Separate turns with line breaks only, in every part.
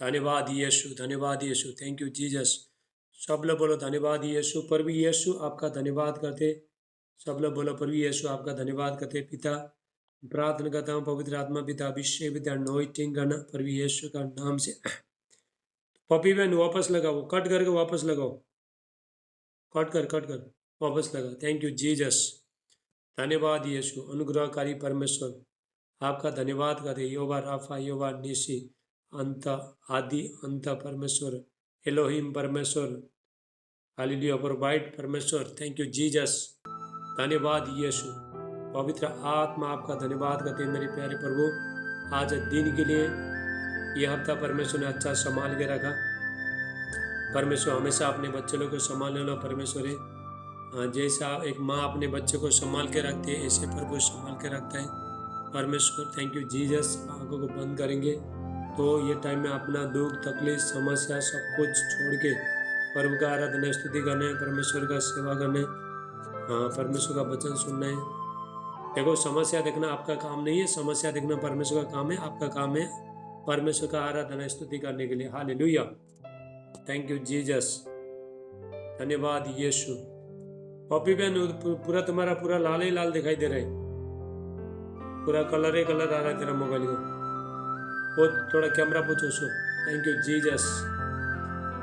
धन्यवाद यीशु, धन्यवाद यीशु, थैंक यू जीसस। सब लोग बोलो धन्यवाद यीशु। प्रभु यीशु आपका धन्यवाद करते। सब लोग बोलो प्रभु यीशु आपका धन्यवाद करते। पिता प्रार्थना करता हूँ पवित्र आत्मा पिता अभिषेक पिता अनॉइंटिंग करना प्रभु यीशु का नाम से। पपी बहन वापस लगाओ, कट करके वापस लगाओ, कट कर वापस लगा। थैंक यू जीसस, धन्यवाद यीशु। अनुग्रहकारी परमेश्वर आपका धन्यवाद करते। योवा राफा योवा निशी अंत आदि अंत परमेश्वर एलोहिम परमेश्वर हालेलुया प्रोवाइड परमेश्वर। थैंक यू जीसस, धन्यवाद यीशु। पवित्र आत्मा आपका धन्यवाद करते हैं मेरे प्यारे प्रभु। आज दिन के लिए यह हफ्ता परमेश्वर ने अच्छा संभाल के रखा। परमेश्वर हमेशा अपने बच्चे लोग को संभालने वाला परमेश्वर है। जैसा एक माँ अपने बच्चे को संभाल के रखती है ऐसे प्रभु संभाल के रखता है परमेश्वर। Thank you Jesus. आंखों को बंद करेंगे तो ये टाइम में अपना दुख तकलीफ समस्या सब कुछ छोड़ के प्रभु का आराधना स्तुति करना है, परमेश्वर का सेवा करना है, परमेश्वर का वचन सुनना है। देखो समस्या देखना आपका काम नहीं है, समस्या देखना परमेश्वर का काम है। आपका काम है परमेश्वर का आराधना स्तुति करने के लिए। हालेलुया, थैंक यू जीसस, धन्यवाद यीशु। पॉपी बहन पूरा तुम्हारा पूरा लाल ही लाल दिखाई दे रहा है, पूरा कलर ही कलर आ रहा है तेरा मोबाइल को। वो थोड़ा कैमरा पूछो सो। थैंक यू जीसस,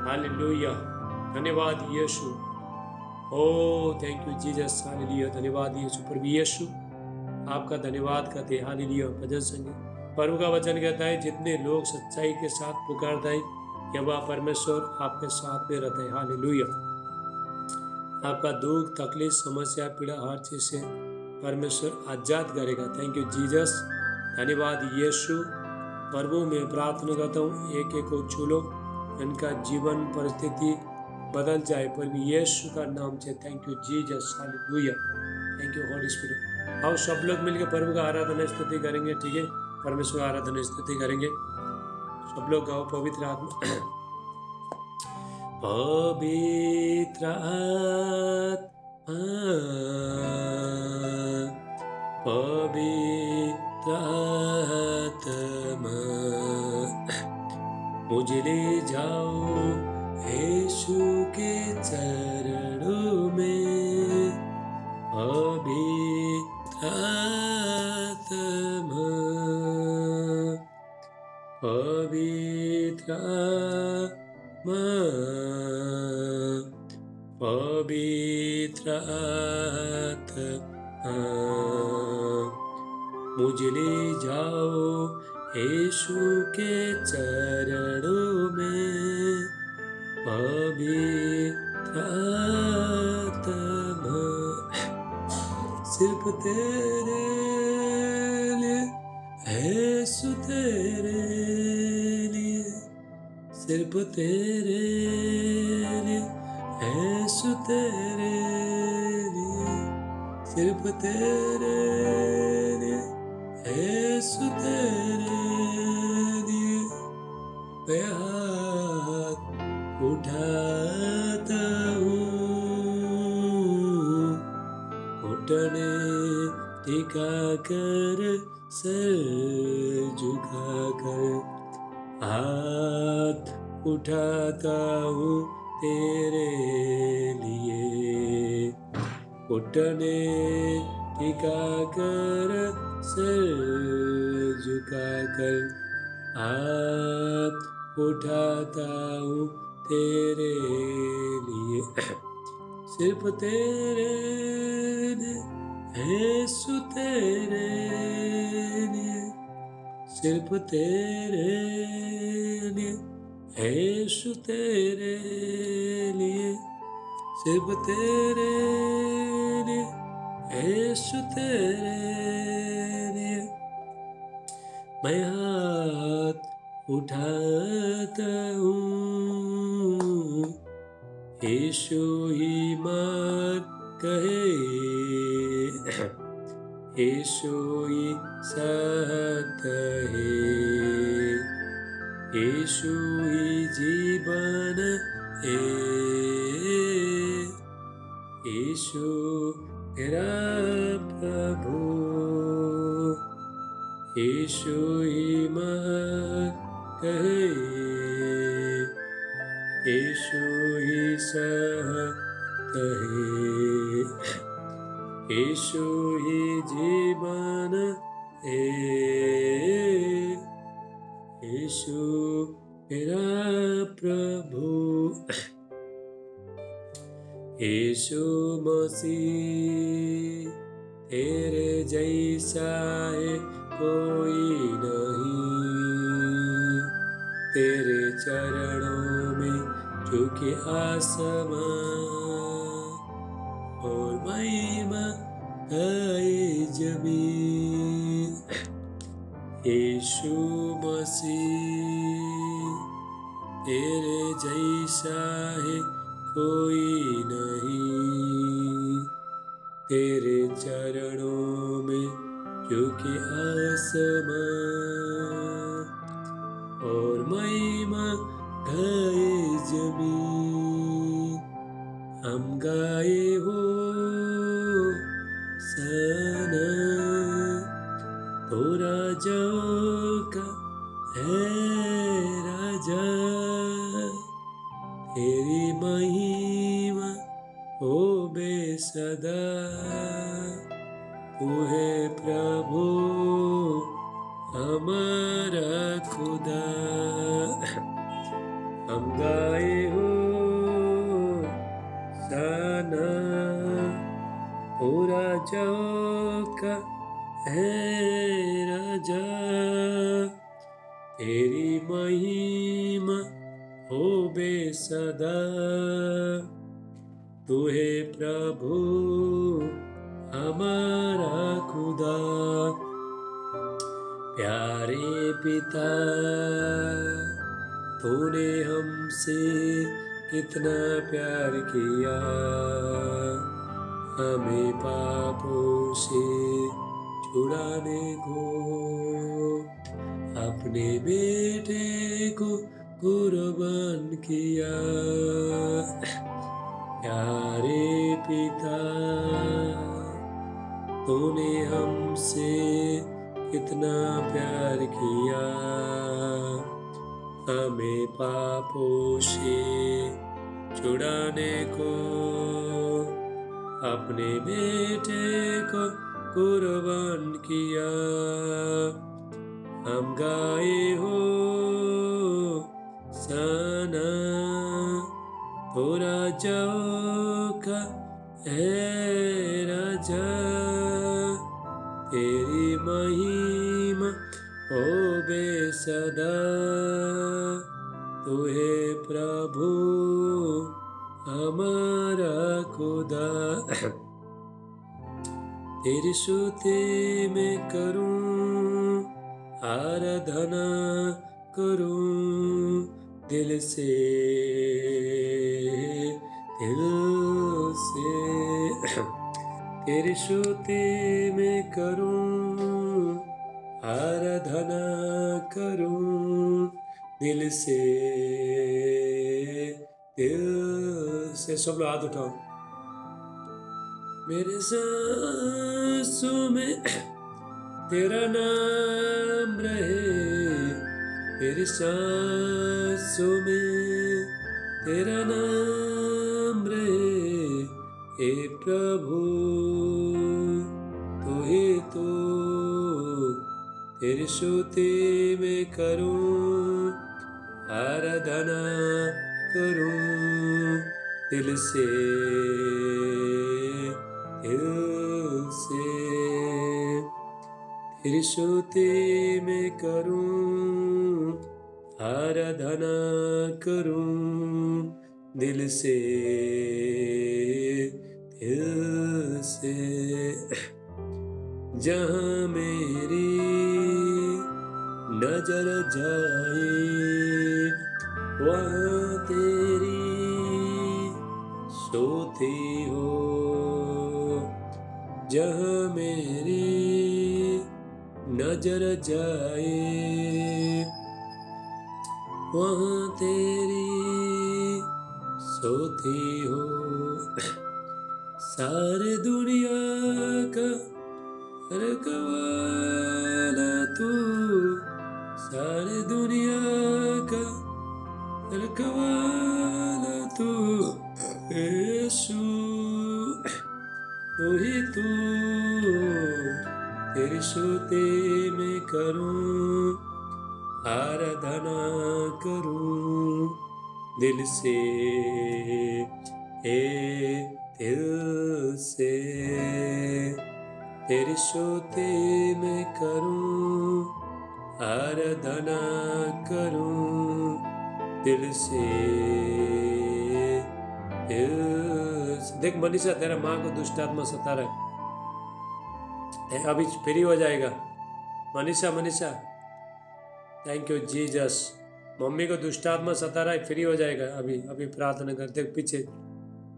हालेलुया, धन्यवाद यीशु। ओ थैंक यू जीसस, हालेलुया, धन्यवाद यीशु। प्रभु यीशु आपका धन्यवाद करते हैं। हालेलुया। भजन संगीत प्रभु का वचन कहता है जितने लोग सच्चाई के साथ पुकारते हैं यह परमेश्वर आपके साथ में रहता है। हालेलुया। आपका दुख तकलीफ समस्या पीड़ा हर चीज से परमेश्वर आजाद करेगा। थैंक यू जीसस, धन्यवाद यीशु। प्रभु में प्रार्थना करता हूँ एक एक को छू लो, इनका जीवन परिस्थिति बदल जाए प्रभु यीशु का नाम से। Thank you Jesus, hallelujah, thank you Holy Spirit. आओ सब लोग मिलकर प्रभु का आराधना स्तुति करेंगे, ठीक है, परमेश्वर का आराधना स्तुति करेंगे। सब लोग गाओ पवित्र आत्मा पवित्र आत्मा पवित्र आत्मा मुझे ले जाओ यीशु के चरणों में। पवित्र आत्मा पवित्र आत्मा पवित्र आत्मा मुझे ले जाओ यीशु के चरणों में। पवित्र आत्मा सिर्फ तेरे लिए यीशु तेरे लिए, सिर्फ तेरे लिए यीशु तेरे लिए, सिर्फ तेरे लिए यीशु तेरे लिए। मैं हाथ उठाता हूँ घुटने टिका कर सर झुका कर, हाथ उठाता हूँ तेरे लिए। घुटने टिका कर सर झुका कर, हाथ उठाता हूँ तेरे लिए। सिर्फ तेरे लिए यीशु तेरे लिए, सिर्फ तेरे लिए यीशु तेरे लिए, सिर्फ तेरे लिए यीशु तेरे लिए। मैं हाथ उठाता हूँ यीशु ही मार कहे, यीशु ही सत्य है, यीशु ही जीवन है, यीशु तेरा प्रभु, यीशु ही मार कहे, यीशु ही सत्य है, यीशु ही जीवन है, यीशु मेरा प्रभु, यीशु मसीह तेरे जैसा है कोई नहीं, तेरे चरणों में झुके आसमां और महिमा गाए जमीन। यीशु मसीह तेरे जैसा है कोई नहीं, तेरे चरणों में झुके आसमां और महिमा गाए जमीन। हम गाए हो सना तो राजाओं का है राजा, तेरी महिमा हो बेसदा, तू है प्रभु हमारा खुदा। हम गाए हो सना ओ राजाओं का है राजा, तेरी महिमा हो बेसदा, तू है प्रभु हमारा खुदा। प्यारे पिता तूने हमसे कितना प्यार किया, हमें पापों से छुड़ाने को अपने बेटे को कुर्बान किया। प्यारे पिता तूने हमसे कितना प्यार किया, हमें पापों से छुड़ाने को अपने बेटे को कुर्बान किया। हम गाए हो सना तो राजाओं का है राजा, तेरी महिमा हो बेसदा, तू है प्रभु हमारा खुदा। तेरी स्तुति में करूं आराधना करूं दिल से, दिल से तेरी स्तुति में करूं आराधना करूं दिल से, दिल से। सब लोग हाथ उठाओ। मेरे सांसों में तेरा नाम रहे, मेरी सांसों में तेरा नाम रहे, हे प्रभु तू ही तो। तेरी स्तुति में करूं आराधना करूं दिल से, दिल से। तेरी स्तुति में करूं आराधना करूं दिल से, दिल से। जहाँ मेरी नजर जाए वहाँ तेरी स्तुति हो, जहाँ मेरी नजर जाए वहाँ तेरी स्तुति हो। सारे दुनिया का रखवाला तू, सारे दुनिया का रखवाला तू यीशु, तू ही तू, तेरी स्तुति मैं करूं, आराधना करूं दिल से, दिल से, तेरी स्तुति मैं करूं, आराधना करूं दिल से, दिल से। देख मनीषा, तेरा माँ को दुष्ट आत्मा सता रहा है, अभी फ्री हो जाएगा। Manisha, Manisha, thank you Jesus. Mummy को दुष्ट आत्मा सता रहा है, फ्री हो जाएगा अभी। अभी प्रार्थना करते पीछे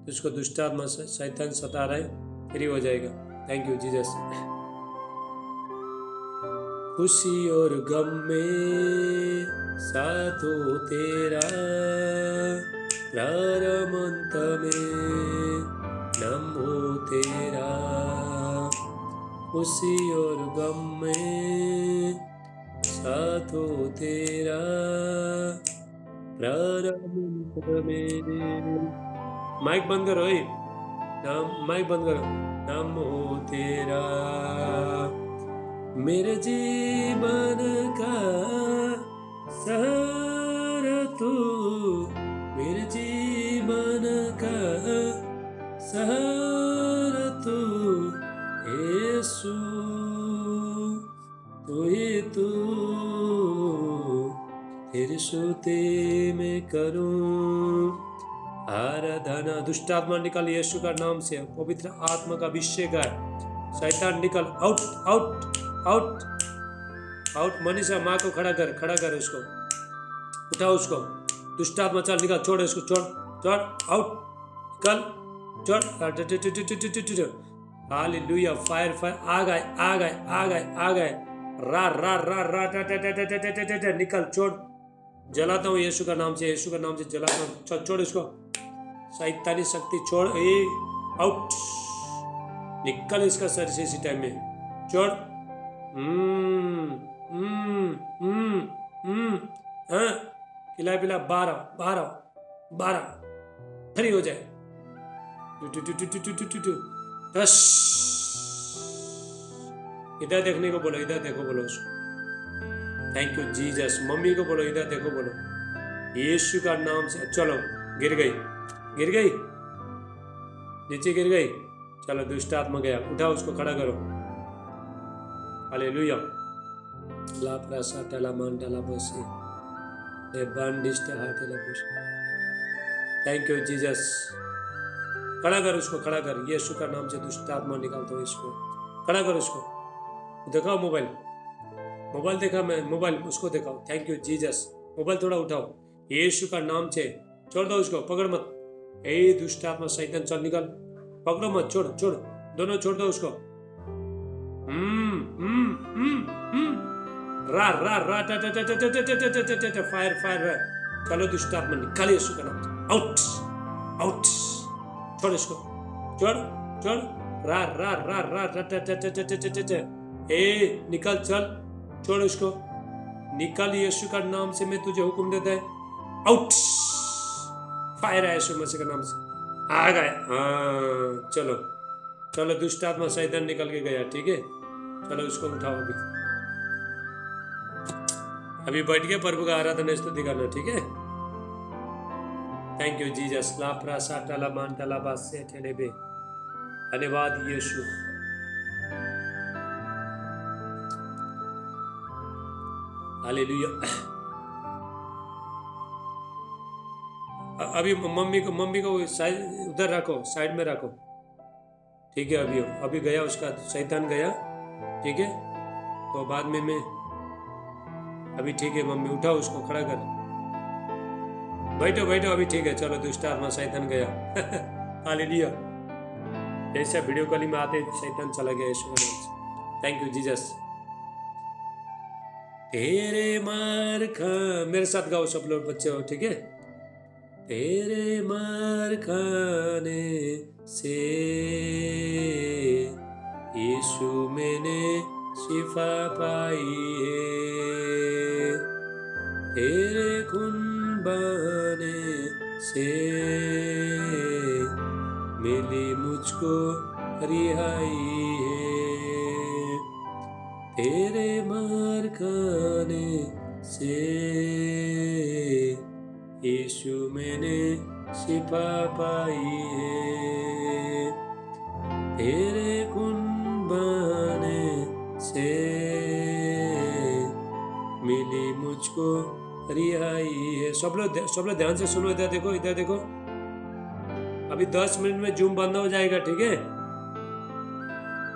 उसको दुष्ट आत्मा शैतान सता रहा है, फ्री हो जाएगा। Thank you Jesus. खुशी और गम में साथ हो तेरा, प्रारंभ अंत में नाम हो तेरा। खुशी और गम में साथ हो तेरा, प्रारंभ अंत में। माइक बंद करो, माइक बंद करो। नाम हो तेरा, मेरे जीवन का सहारा तू, मेरे जीवन का सहारा तू यीशु, तू ही तू, तेरी स्तुति मैं करूं, आराधना। दुष्ट आत्मा निकल यीशु का नाम से, पवित्र आत्मा का अभिषेक है। शैतान निकल, out out out out. Manisha, माँ को खड़ा कर, खड़ा कर उसको, उठाओ उसको। दुष्ट आत्मा चल निकल, छोड़ इसको, छोड़ छोड़, आउट, निकल, छोड़। हालेलुया, फायर फायर, आ गए आ गए आ गए आ गए। रा रा रा रा निकल, छोड़। जलाता हूँ यीशु का नाम से, यीशु का नाम से जलाता हूँ। चल छोड़ इसको, शैतानी शक्ति छोड़, आउट, निकल इसका सर से इसी टाइम में, छोड़। हाँ, खिला पिला, 12 12 12 फ्री हो जाए। इधर देखने को बोलो, इधर देखो बोलो उसको। Thank you Jesus. मम्मी को बोलो, इधर देखो बोलो, यीशु का नाम से। चलो, गिर गई, गिर गई, नीचे गिर गई। चलो, दुष्ट आत्मा गया, उठाओ उसको, खड़ा करो। हालेलुया। ला प्रासा टला मान टला बसे ए बांडिस्ट हाटेला बस। Thank you Jesus. खड़ा कर उसको, खड़ा कर। यीशु का नाम से दुष्ट आत्मा निकालता हूँ इसको, खड़ा कर उसको। दिखाओ मोबाइल, मोबाइल देखा मैं, मोबाइल उसको दिखाओ। Thank you Jesus. मोबाइल थोड़ा उठाओ, यीशु का नाम से। छोड़ दो उसको, पकड़ मत। दुष्ट आत्मा शैतान चल निकल, पकड़ो मत, छोड़ छोड़, दोनों छोड़ दो उसको। रा रा रा टा टा टा टा टा टा टा टा टा, फायर फायर। चलो, दुष्ट आत्मा निकल यीशु का नाम से, आउट आउट। छोड़ इसको, छोड़ छोड़। रा रा रा रा टा टा टा टा टा टा टा। निकल, चल, छोड़ इसको, निकल यीशु का नाम से। मैं तुझे हुक्म देता है, आउट। फायर है यीशु मसीह का नाम से, आ गए। हाँ, चलो चलो, दुष्ट आत्मा शैतान निकल के गया। ठीक है, चलो उसको उठाओ। अभी बैठ के प्रभु का आराधना स्तुति करना। ठीक है, थैंक यू जीसस। ला प्रासा टला मान टला बास से ठेले बे। धन्यवाद यीशु। हालेलुया। अभी मम्मी को उधर रखो, साइड में रखो। ठीक है, अभी गया उसका शैतान गया। ठीक है, तो बाद में मैं अभी। ठीक है मम्मी, उठाओ उसको, खड़ा कर, बैठो बैठो अभी। ठीक है, चलो, दुष्ट आत्मा शैतान गया। हालेलुया। ऐसा वीडियो कॉलिंग में आते शैतान चला गया यीशु के नाम से। Thank you Jesus. तेरे मार खा, मेरे साथ गाओ सब लोग, बच्चे हो। ठीक है, तेरे मार खाने से यीशु मैंने शिफा पाई है, तेरे खून बहने से मिली मुझको रिहाई है। तेरे मार खाने से यीशु मैंने शिफा पाई है। तेरे खून बहने से मिली मुझको रिहाई है। सब लोग ध्यान से सुनो, इधर देखो, इधर देखो। अभी 10 मिनट में जूम बंद हो जाएगा, ठीक है?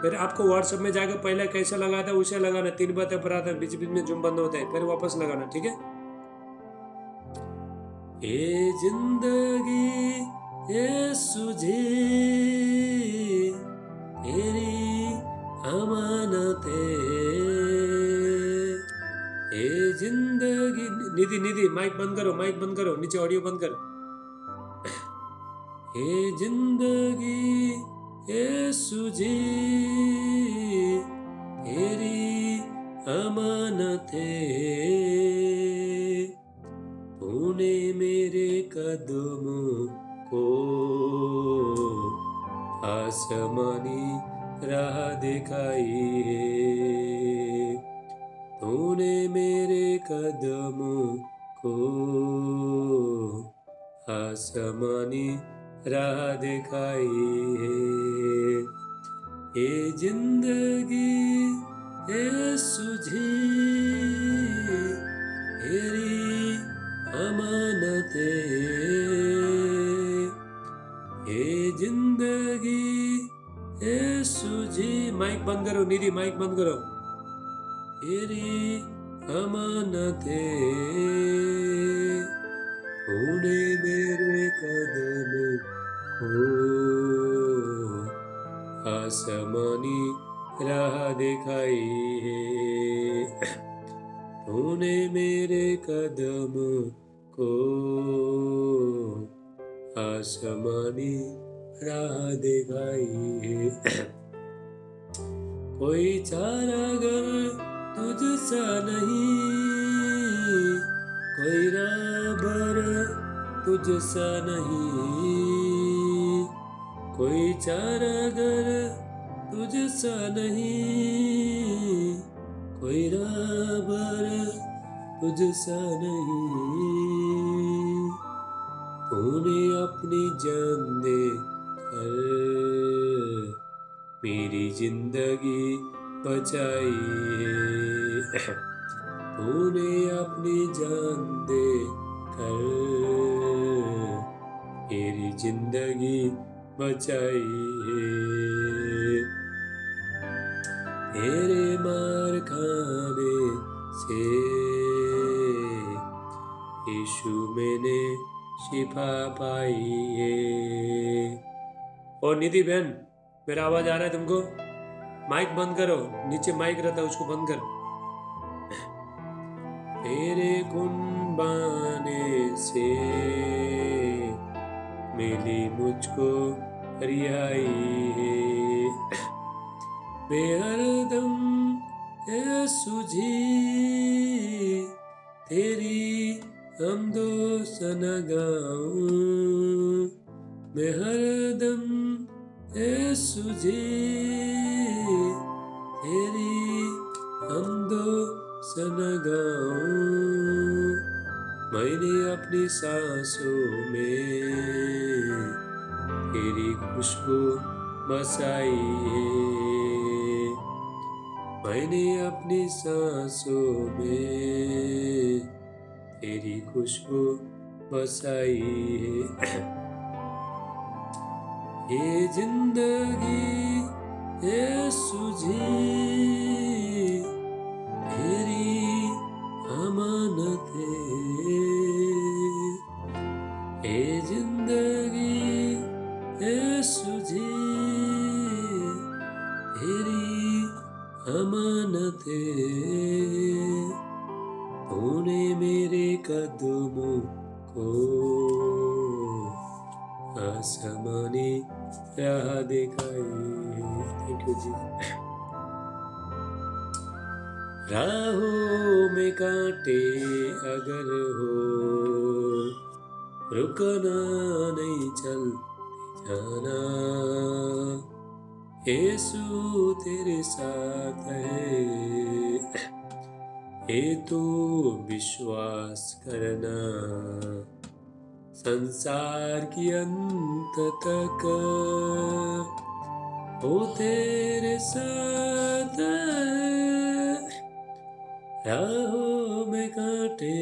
फिर आपको व्हाट्सएप में जाकर पहले कैसे लगा था उसे लगाना, 3 बातें पर आता है, बीच बीच में जूम बंद होता है, फिर वापस लगाना, ठीक है? ये जिंदगी यीशु जी तेरी अमानत है। ये जिंदगी, निधि निधि माइक बंद करो, माइक बंद करो, नीचे ऑडियो बंद कर। ये जिंदगी यीशु जी तेरी अमानत है। तूने मेरे कदमों को आसमानी राह दिखाई है। तूने मेरे कदमों को आसमानी राह दिखाई है। ये जिंदगी यीशु जी तेरी अमानत है। ये जिंदगी यीशु जी, माइक बंद करो निधि, माइक बंद करो। तेरी अमानत है। तूने मेरे कदम को आसमानी राह दिखाई है। तूने मेरे कदम को आसमानी राह दिखाई है। कोई चारागर तुझसा नहीं, कोई राहबर तुझसा नहीं, कोई चारागर तुझसा नहीं, कोई राहबर तुझसा नहीं। तूने अपनी जान दे कर मेरी जिंदगी बचाई है। तूने अपनी जान दे कर मेरी जिंदगी बचाई है। तेरे मार खाने से यीशु मैंने शिफा पाई है। और निधि बहन, मेरा आवाज आ रहा है तुमको? माइक बंद करो, नीचे माइक रहता है उसको बंद कर। तेरे खून बहने से मिली मुझको रिहाई है। मैं हरदम यीशु जी तेरी हमदो सना गाऊं। मैं हरदम यीशु जी तेरी हमदो सना गाऊं। मैंने अपनी सांसों में तेरी खुशबू बसाई है। मैंने अपनी सांसों में तेरी खुशबू बसाई है। ये जिंदगी यीशु जी तेरी अमानत है। ये जिंदगी यीशु जी तेरी अमानत है। तूने मेरे कदमों को आसमानी राह दिखाई। थैंक यू जी। राहों में कांटे अगर हो, रुकना नहीं चलते जाना, यीशु तेरे साथ है, ये तो विश्वास करना, संसार की अंत तक वो तेरे साथ है, राहों में कांटे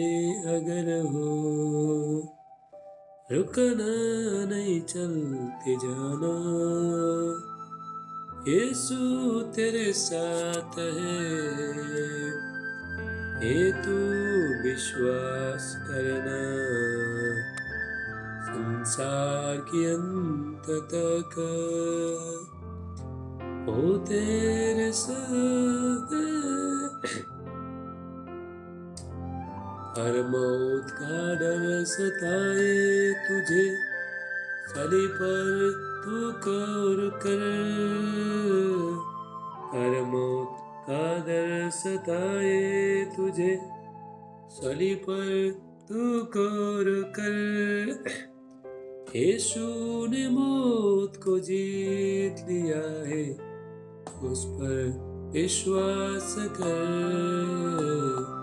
अगर हो, रुकना नहीं चलते जाना, यीशु तेरे साथ है, ये तू विश्वास करना, संसार की अंत तक वो तेरे साथ है। हर मौत का डर सताए तुझे, सली पर तू कर कर, हर मौत का डर सताए तुझे, सली पर तू कर कर, यीशु ने मौत को जीत लिया है, उस पर विश्वास कर,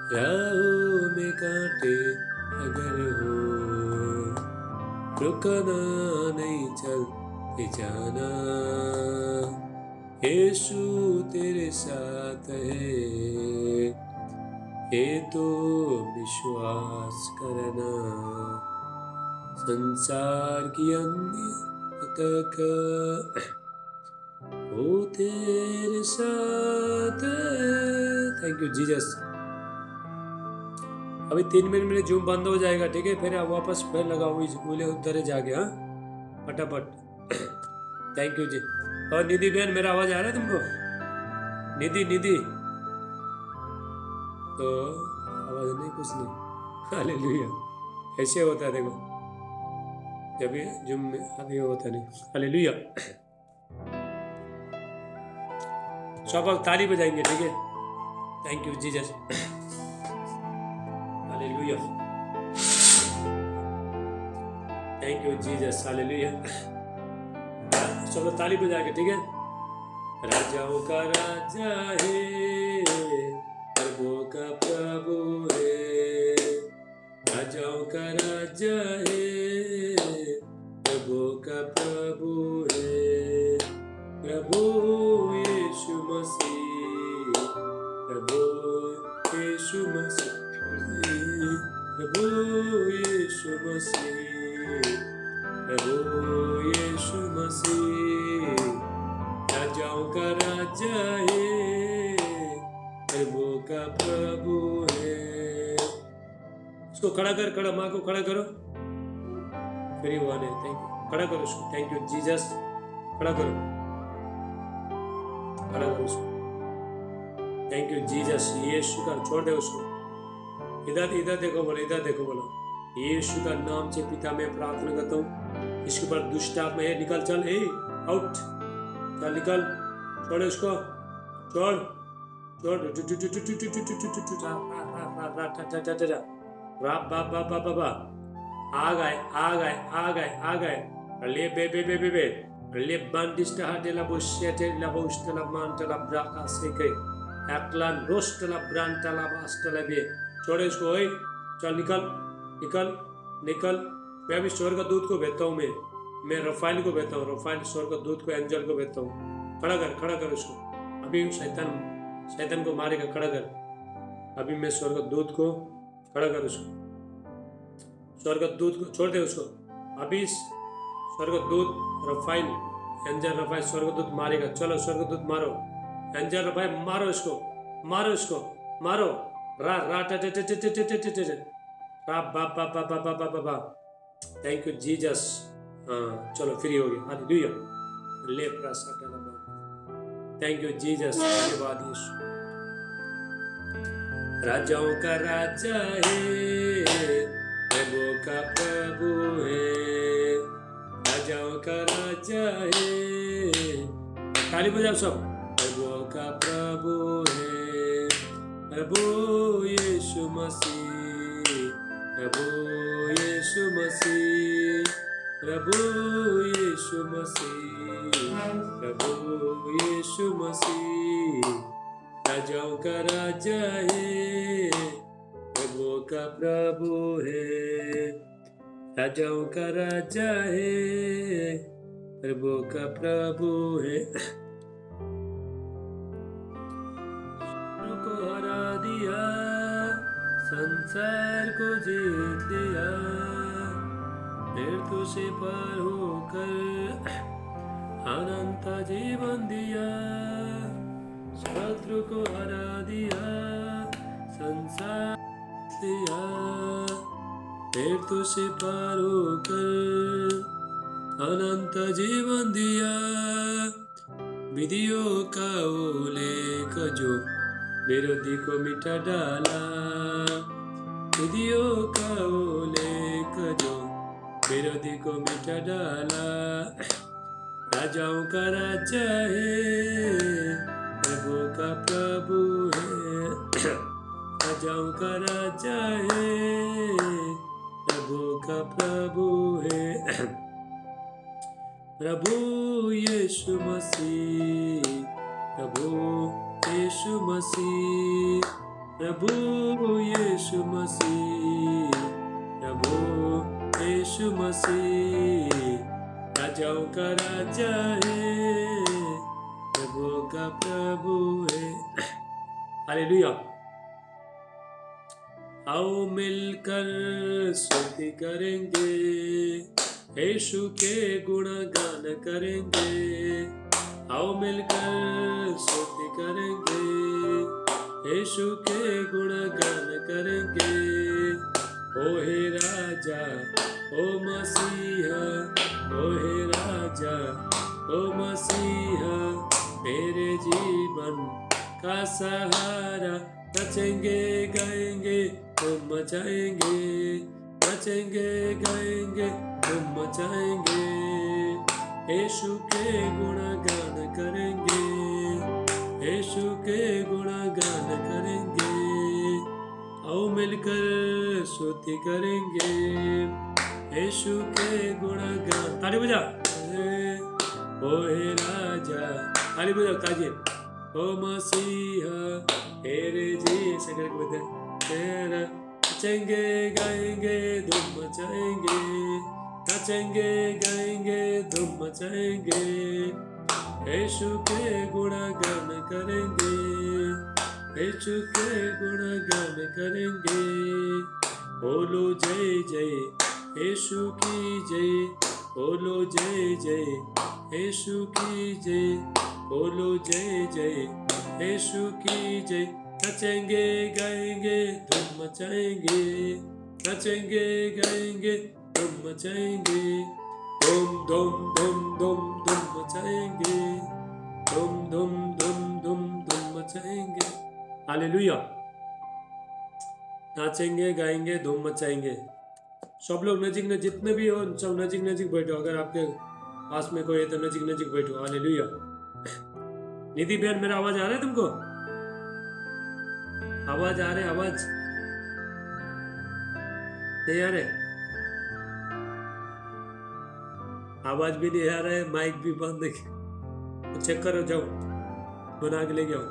राहों में कांटे अगर हो, रुकना नहीं चलते जाना, यीशु तेरे साथ है, ये तो विश्वास करना, संसार की अंत तक वो तेरे साथ है। Thank you Jesus. अभी 3 मिनट में जूम बंद हो जाएगा, ठीक है? फिर आप वापस फिर लगाओ बोले उधर जाके, हाँ फटाफट। थैंक यू जी। और निधि बहन, मेरा आवाज आ रहा है तुमको? निधि तो आवाज नहीं, कुछ नहीं। हालेलुया। ऐसे होता है, देखो जब ये जूम में आगे होता नहीं। हालेलुया। सब आप ताली बजाएंगे, ठीक है? Thank you Jesus. Hallelujah. Thank you Jesus. Hallelujah. सब लोग ताली बजाएंगे, ठीक है? राजाओं का राजा है, प्रभुओं का प्रभु है, राजाओं का राजा है, प्रभुओं का प्रभु है, प्रभु यीशु मसीह, प्रभु यीशु मसीह, प्रभु यीशु मसीह, प्रभु यीशु मसीह, राजाओं का राजा है, प्रभु का प्रभु है। इसको खड़ा कर, खड़ा, माँ को खड़ा करो, फिर हुआ नहीं। थैंक यू, खड़ा करो उसको। Thank you Jesus. खड़ा करो, खड़ा करो उसको। Thank you Jesus. यीशु का, छोड़ दे उसको। इधर देखो बोलो, इधर देखो बोलो। यीशु का नाम से पिता मैं प्रार्थना करता हूँ, इसके ऊपर दुष्ट आत्मा है, निकल, चल, ए आउट, चल निकल, छोड़ इसको, छोड़ छोड़, आ गए, ले बे ले बंदिस्टा हटेला बुशेटे ला बुस्टला मांटला ब्राका सेके एकलान रोस्टला ब्रांटला बास्टला बे, छोड़ इसको, ओए चल निकल निकल निकल। मैं अभी स्वर्ग दूत को भेजता हूँ, मैं रफाइल को भेजता हूँ, रफाइल स्वर्ग दूत को, एंजल को भेजता हूँ। खड़ा कर उसको। अभी शैतान को मारेगा, खड़ा कर। अभी मैं स्वर्ग दूत को, खड़ा कर उसको, स्वर्ग दूत को छोड़ दे उसको। अभी स्वर्ग दूत रफाइल, एंजल रफाइल स्वर्ग दूत मारेगा। चलो स्वर्ग दूत मारो, एंजल रफाइल मारो इसको, मारो रा रा टे टे टे टे टे टे टे टे रा बा बा बा बा बा बा बा बा। Thank you Jesus. हाँ चलो फ्री हो गया। हालेलुया। ले प्रसाद। Thank you Jesus. धन्यवाद यीशु। राजाओं का राजा है, प्रभु का प्रभु है, राजाओं का राजा है। ताली बजाओ सब। प्रभु का प्रभु है, प्रभु यीशु मसीह, प्रभु यीशु मसीह, प्रभु यीशु मसीह, प्रभु यीशु मसीह। राजाओं का राजा है, प्रभु का प्रभु है, राजाओं का राजा है, प्रभु का प्रभु है। को हरा दिया, संसार को जीत लिया, मृत्यु से पार होकर अनंत जीवन दिया। शत्रु को हरा दिया, संसार दिया, मृत्यु से पार होकर अनंत जीवन दिया। विधियों का उल्लेख जो विरोधी को मिटा डाला, विधियों का उल्लेख जो विरोधी को मिटा डाला। राजाओं का राजा है, प्रभु का प्रभु है, राजाओं का राजा है, प्रभु का प्रभु है। प्रभु यीशु मसीह, प्रभु यीशु मसीह, प्रभु यीशु मसीह, प्रभु यीशु मसीह। राजाओं का राजा है, प्रभु का प्रभु है। हालेलुया। आओ मिलकर स्तुति करेंगे, यीशु के गुणगान करेंगे। आओ मिलकर स्तुति करेंगे, यीशु के गुणगान करेंगे। ओ हे राजा, ओ मसीहा, ओ हे राजा, ओ मसीहा, मेरे जीवन का सहारा। नचेंगे गाएंगे धूम मचाएंगे, नचेंगे गाएंगे धूम मचाएंगे। यीशु के गुणगान करेंगे, यीशु के गुणगान करेंगे। आओ मिलकर स्तुति करेंगे, यीशु के गुणगान। ताली बजा। ओ हे राजा, ताली बजाओ ताजी। ओ मसीहा, तेरे जी सगर को बता तेरा। नचेंगे गाएंगे धूम मचाएंगे, नचेंगे गाएंगे धूम मचाएंगे। यीशु के गुणगान करेंगे, यीशु के गुणगान करेंगे। बोलो जय जय यीशु की जय, बोलो जय जय यीशु की जय, बोलो जय जय यीशु की जय। नचेंगे गाएंगे धूम मचाएंगे, नचेंगे गाएंगे धूम मचाएंगे। धूम धूम धूम धूम धूम मचाएंगे, धूम धूम धूम धूम धूम मचाएंगे। हालेलुया। नाचेंगे गाएंगे धूम मचाएंगे। सब लोग नजीक नजीक, जितने भी हो सब नजीक नजीक बैठो। अगर आपके पास में कोई है तो नजीक नजीक बैठो। हालेलुया। निधि बहन, मेरा आवाज आ रहा है तुमको? आवाज आ रहा है? आवाज नहीं आ रहा? आवाज भी नहीं आ रहा है, माइक भी बंद है। तो चेक करो, जाओ बना के ले जाओ।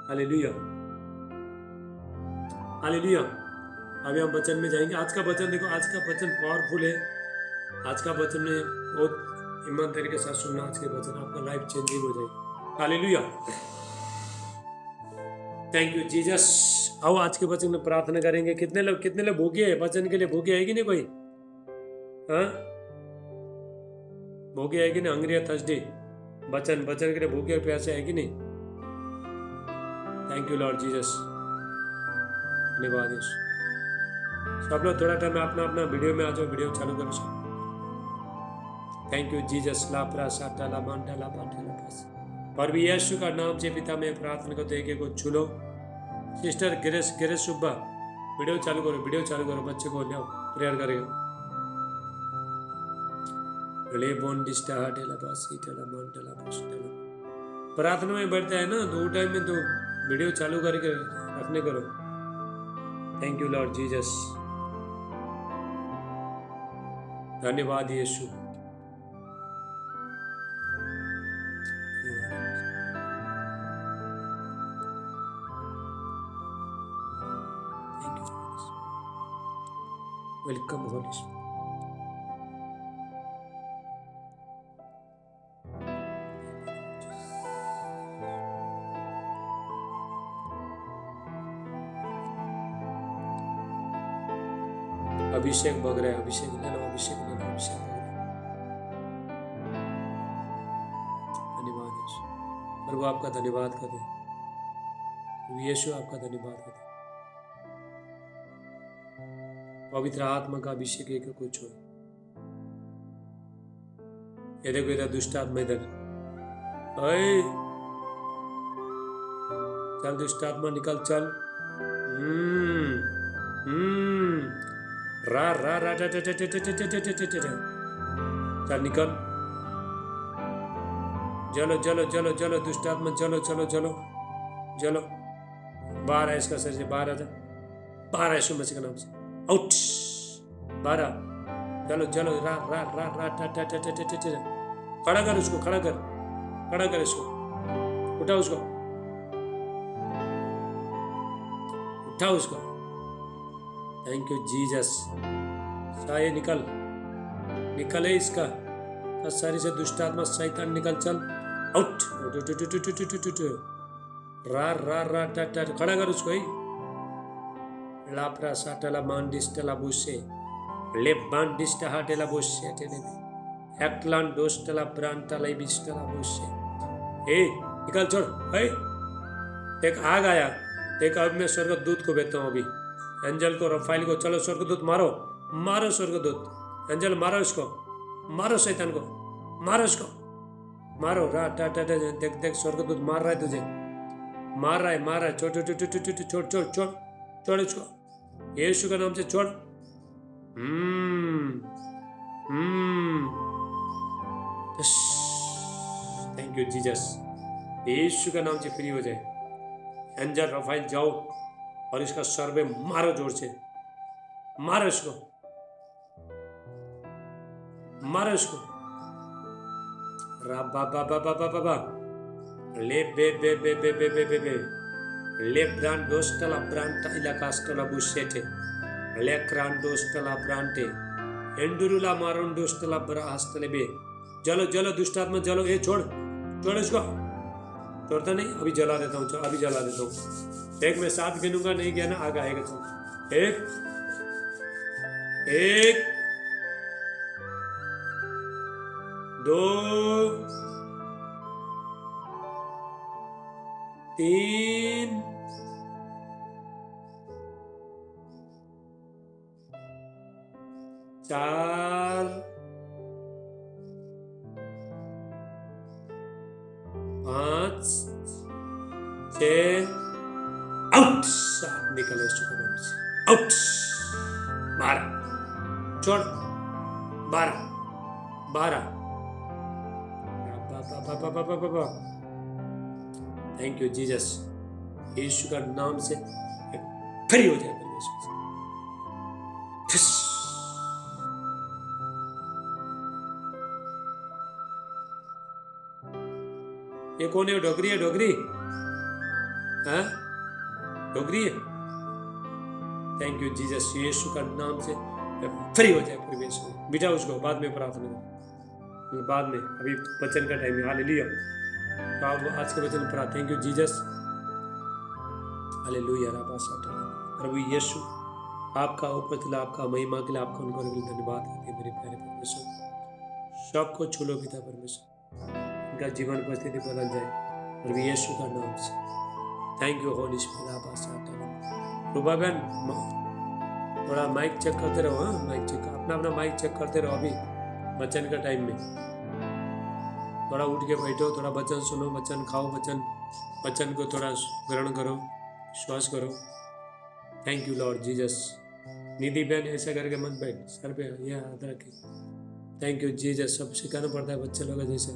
Hallelujah, hallelujah. अभी हम वचन में जाएंगे। आज का वचन देखो, आज का वचन पावरफुल है। आज का वचन में बहुत ईमानदारी के साथ सुनना। आज के वचन आपका लाइफ चेंजिंग हो जाएगी। Hallelujah, thank you Jesus. आओ आज के वचन में प्रार्थना करेंगे। कितने लोग भूखे हैं? वचन के लिए भूखे है कि नहीं कोई? हाँ, भूखे है कि नहीं? हंग्री थर्सडे वचन के लिए भूखे प्यासे है कि नहीं? थैंक यू लॉर्ड जीसस, धन्यवाद यीशु। सब लोग थोड़ा टाइम अपना अपना वीडियो में आ जाओ, वीडियो चालू करो सब। Thank you Jesus. लापरा साटाला मांटाला बाटाला पास। और भी यीशु का नाम से पिता में प्रार्थना करते हैं कि को छू लो। सिस्टर गिरेश सुब्बा, वीडियो चालू करो, बच्चे को ले आओ, प्रेयर करेगा। प्रार्थना में बैठता है ना, तो टाइम में तो वीडियो चालू करके रखने करो। थैंक यू लॉर्ड जीसस, धन्यवाद यीशु। Thank you, welcome holy spirit. अभिषेक बग रहा है, अभिषेक ले लो, अभिषेक ले लो, अभिषेक बग रहा है। धन्यवाद यीशु, प्रभु आपका धन्यवाद करते हैं, प्रभु यीशु आपका धन्यवाद करते हैं। पवित्र आत्मा का अभिषेक एक कुछ हो। ये देखो इधर दुष्ट आत्मा, इधर ओए चल दुष्ट आत्मा निकल चल। रा रा रा टा टा टा टा टा टा टा टा टा टा। चल निकल, चलो चलो चलो चलो दुष्ट आत्मा, चलो चलो चलो चलो, बाहर है इसका सर से, बाहर आ जा, बाहर है यीशु मसीह के नाम से, आउट, बाहर आ, चलो चलो रा रा रा रा टा टा टा टा टा टा। खड़ा कर उसको, खड़ा कर, खड़ा कर इसको, उठा उसको, उठा उसको। Thank you Jesus. साये निकल, निकले इसका सारी से दुष्ट आत्मा, शैतान निकल, चल आउट, रा रा रा टा टा। खड़ा कर उसको, लाप्रा साटला मांडिस्टला बुसे, ले बांडिस्टा हाटेला बुसे टेले, एक्टलान दोस्टला ब्रांटला बिस्टला बुसे। ए निकल, छोड़, ए एक आग आया, एक आग में स्वर्गदूत को भेजता हूँ अभी, एंजल को, रफाइल को, चलो स्वर्गदूत मारो, मारो स्वर्गदूत, एंजल मारो इसको, मारो शैतान को, मारो इसको, मारो रा टा टा टा। देख देख स्वर्गदूत मार रहा है तुझे, मार रहा है, मार रहा है, छोड़ छोड़ छोड़ छोड़ छोड़ छोड़ छोड़ छोड़ इसको, यीशु के नाम से छोड़। थैंक यू जीसस, यीशु के नाम से फ्री हो जाए। एंजल रफाइल जाओ और इसका सर पे मारो, जोर से मारो इसको, मारो इसको, रा बा बा बा बा बा बा, ले बे बे बे बे बे बे बे बे, ले ब्रांडोस्टला ब्रांटा इलाकास्टला बुशेटे, ले क्रांडोस्टला ब्रांटे, एंडुरुला मारोंडोस्टला ब्राहस्टले बे। जलो जलो दुष्ट आत्मा जलो, ये छोड़, छोड़ इसको, छोड़ता नहीं, अभी जला देता हूँ, अभी जला देता हूँ। एक में 7 गिनूंगा, नहीं गया ना, आगे आएगा तो, एक एक 2 3 4 5 6 आउट, निकले चुका नाम से, आउट, 12 छोड़, 12 12। थैंक यू जीसस, यीशु का नाम से फ्री हो जाए परमेश्वर। ये कौन है? डोगरी है, डोगरी, हाँ डोगरी है। थैंक यू जीसस, यीशु का नाम से फ्री हो जाए परमेश्वर। बिठा उसको, बाद में प्रार्थना करो, बाद में, अभी वचन का टाइम है। हालेलुया। तो आप आज के वचन पर, थैंक यू जीसस, हालेलुया। प्रभु यीशु, आपका ऊपर, आपका महिमा के लिए, आपका उनको धन्यवाद करते हैं मेरे प्यारे परमेश्वर। सबको छू लो पिता परमेश्वर, उनका जीवन परिस्थिति बदल जाए प्रभु यीशु का नाम से। Thank you holy spirit. Ruba बहन, थोड़ा माइक चेक करते रहो, हाँ माइक चेक, अपना अपना माइक चेक करते रहो अभी वचन का टाइम में। थोड़ा उठ के बैठो, थोड़ा वचन सुनो, वचन खाओ, वचन को थोड़ा ग्रहण करो, विश्वास करो। Thank you lord Jesus. Nidhi बहन ऐसा करके मत बैठ, सर पे ये हाथ रखे। Thank you Jesus. सब सिखाना पड़ता है बच्चे लोग, जैसे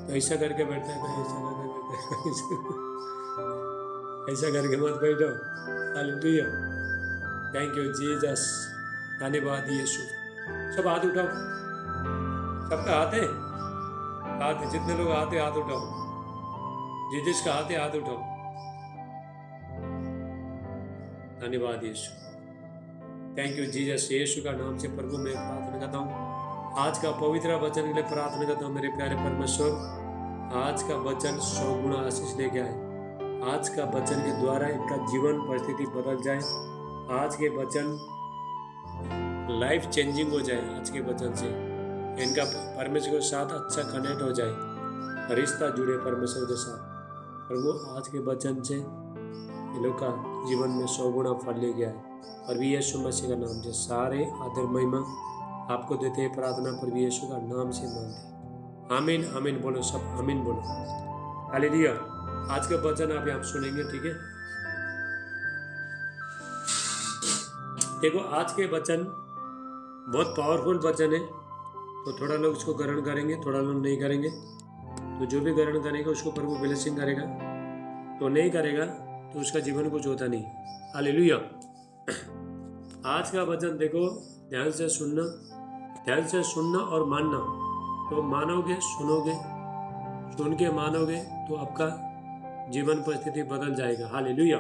तो ऐसा करके बैठता है, ऐसा करके बैठता है। ऐसा करके मत बैठो। हालेलुया, थैंक यू जीसस, धन्यवाद यीशु। सब हाथ उठाओ, सबका हाथ है, हाथ जितने लोग हाथ है हाथ उठाओ, जीसस का हाथ है हाथ उठाओ। धन्यवाद यीशु, थैंक यू जीसस। यीशु का नाम से प्रभु मैं प्रार्थना करता हूँ, आज का पवित्र वचन के लिए प्रार्थना करता हूँ मेरे प्यारे परमेश्वर। आज का वचन 100 गुना आशीष लेके आए। आज का वचन के द्वारा इनका जीवन परिस्थिति बदल जाए। आज के वचन लाइफ चेंजिंग हो जाए। आज के वचन से इनका परमेश्वर के साथ अच्छा कनेक्ट हो जाए, रिश्ता जुड़े परमेश्वर के साथ। प्रभु आज के वचन से इन लोग का जीवन में 100 गुना फल ले गया है। प्रभु यीशु मसीह का नाम से सारे आदर महिमा आपको देते हैं। प्रार्थना प्रभु यीशु का नाम से मांगते हैं। आमीन आमीन बोलो, सब आमीन बोलो। हालेलुया। आज का वचन आप यहाँ सुनेंगे, ठीक है। देखो आज के वचन बहुत पावरफुल वचन है, तो थोड़ा लोग इसको ग्रहण करेंगे, थोड़ा लोग नहीं करेंगे। तो जो भी ग्रहण करेगा उसको प्रभु ब्लेसिंग करेगा, तो नहीं करेगा तो उसका जीवन कुछ होता नहीं। हालेलुया। आज का वचन देखो, ध्यान से सुनना और मानना। तो मानोगे, सुनोगे, सुन के मानोगे तो आपका जीवन परिस्थिति बदल जाएगा। हालेलुया।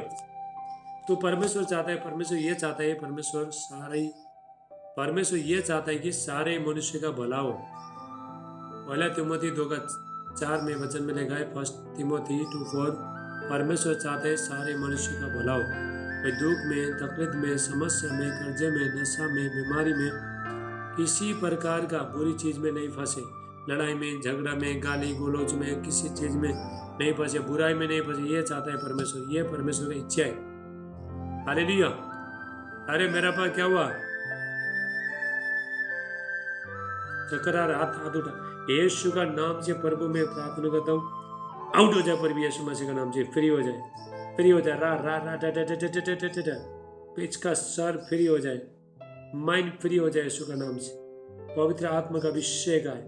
तो परमेश्वर चाहता है, परमेश्वर ये चाहता है कि सारे मनुष्य का भला हो। 1 तिमोथी 2:4 में वचन में लिखा है, 1 तिमोथी 2:4, परमेश्वर चाहता है सारे मनुष्य का भला हो। वे दुख में, तकलीफ में, समस्या में, कर्जे में, नशा में, बीमारी में, किसी प्रकार का बुरी चीज में नहीं फंसे। लड़ाई में, झगड़ा में, गाली गलौज में, किसी चीज में नहीं फंसे, बुराई में नहीं फंसे। ये चाहता है परमेश्वर, ये परमेश्वर की इच्छा है। हालेलुया। अरे मेरा पास क्या हुआ? चक्कर आ रहा, हाथ उठा। यीशु का नाम से प्रभु मैं प्रार्थना करता हूँ, आउट हो जाए प्रभु यीशु मसीह का नाम से, फ्री हो जाए, फ्री हो जाए। रा रा रा टा टा टा टा टा टा टा, पिच का सर फ्री हो जाए, माइंड फ्री हो जाए यीशु का नाम से। पवित्र आत्मा का अभिषेक आए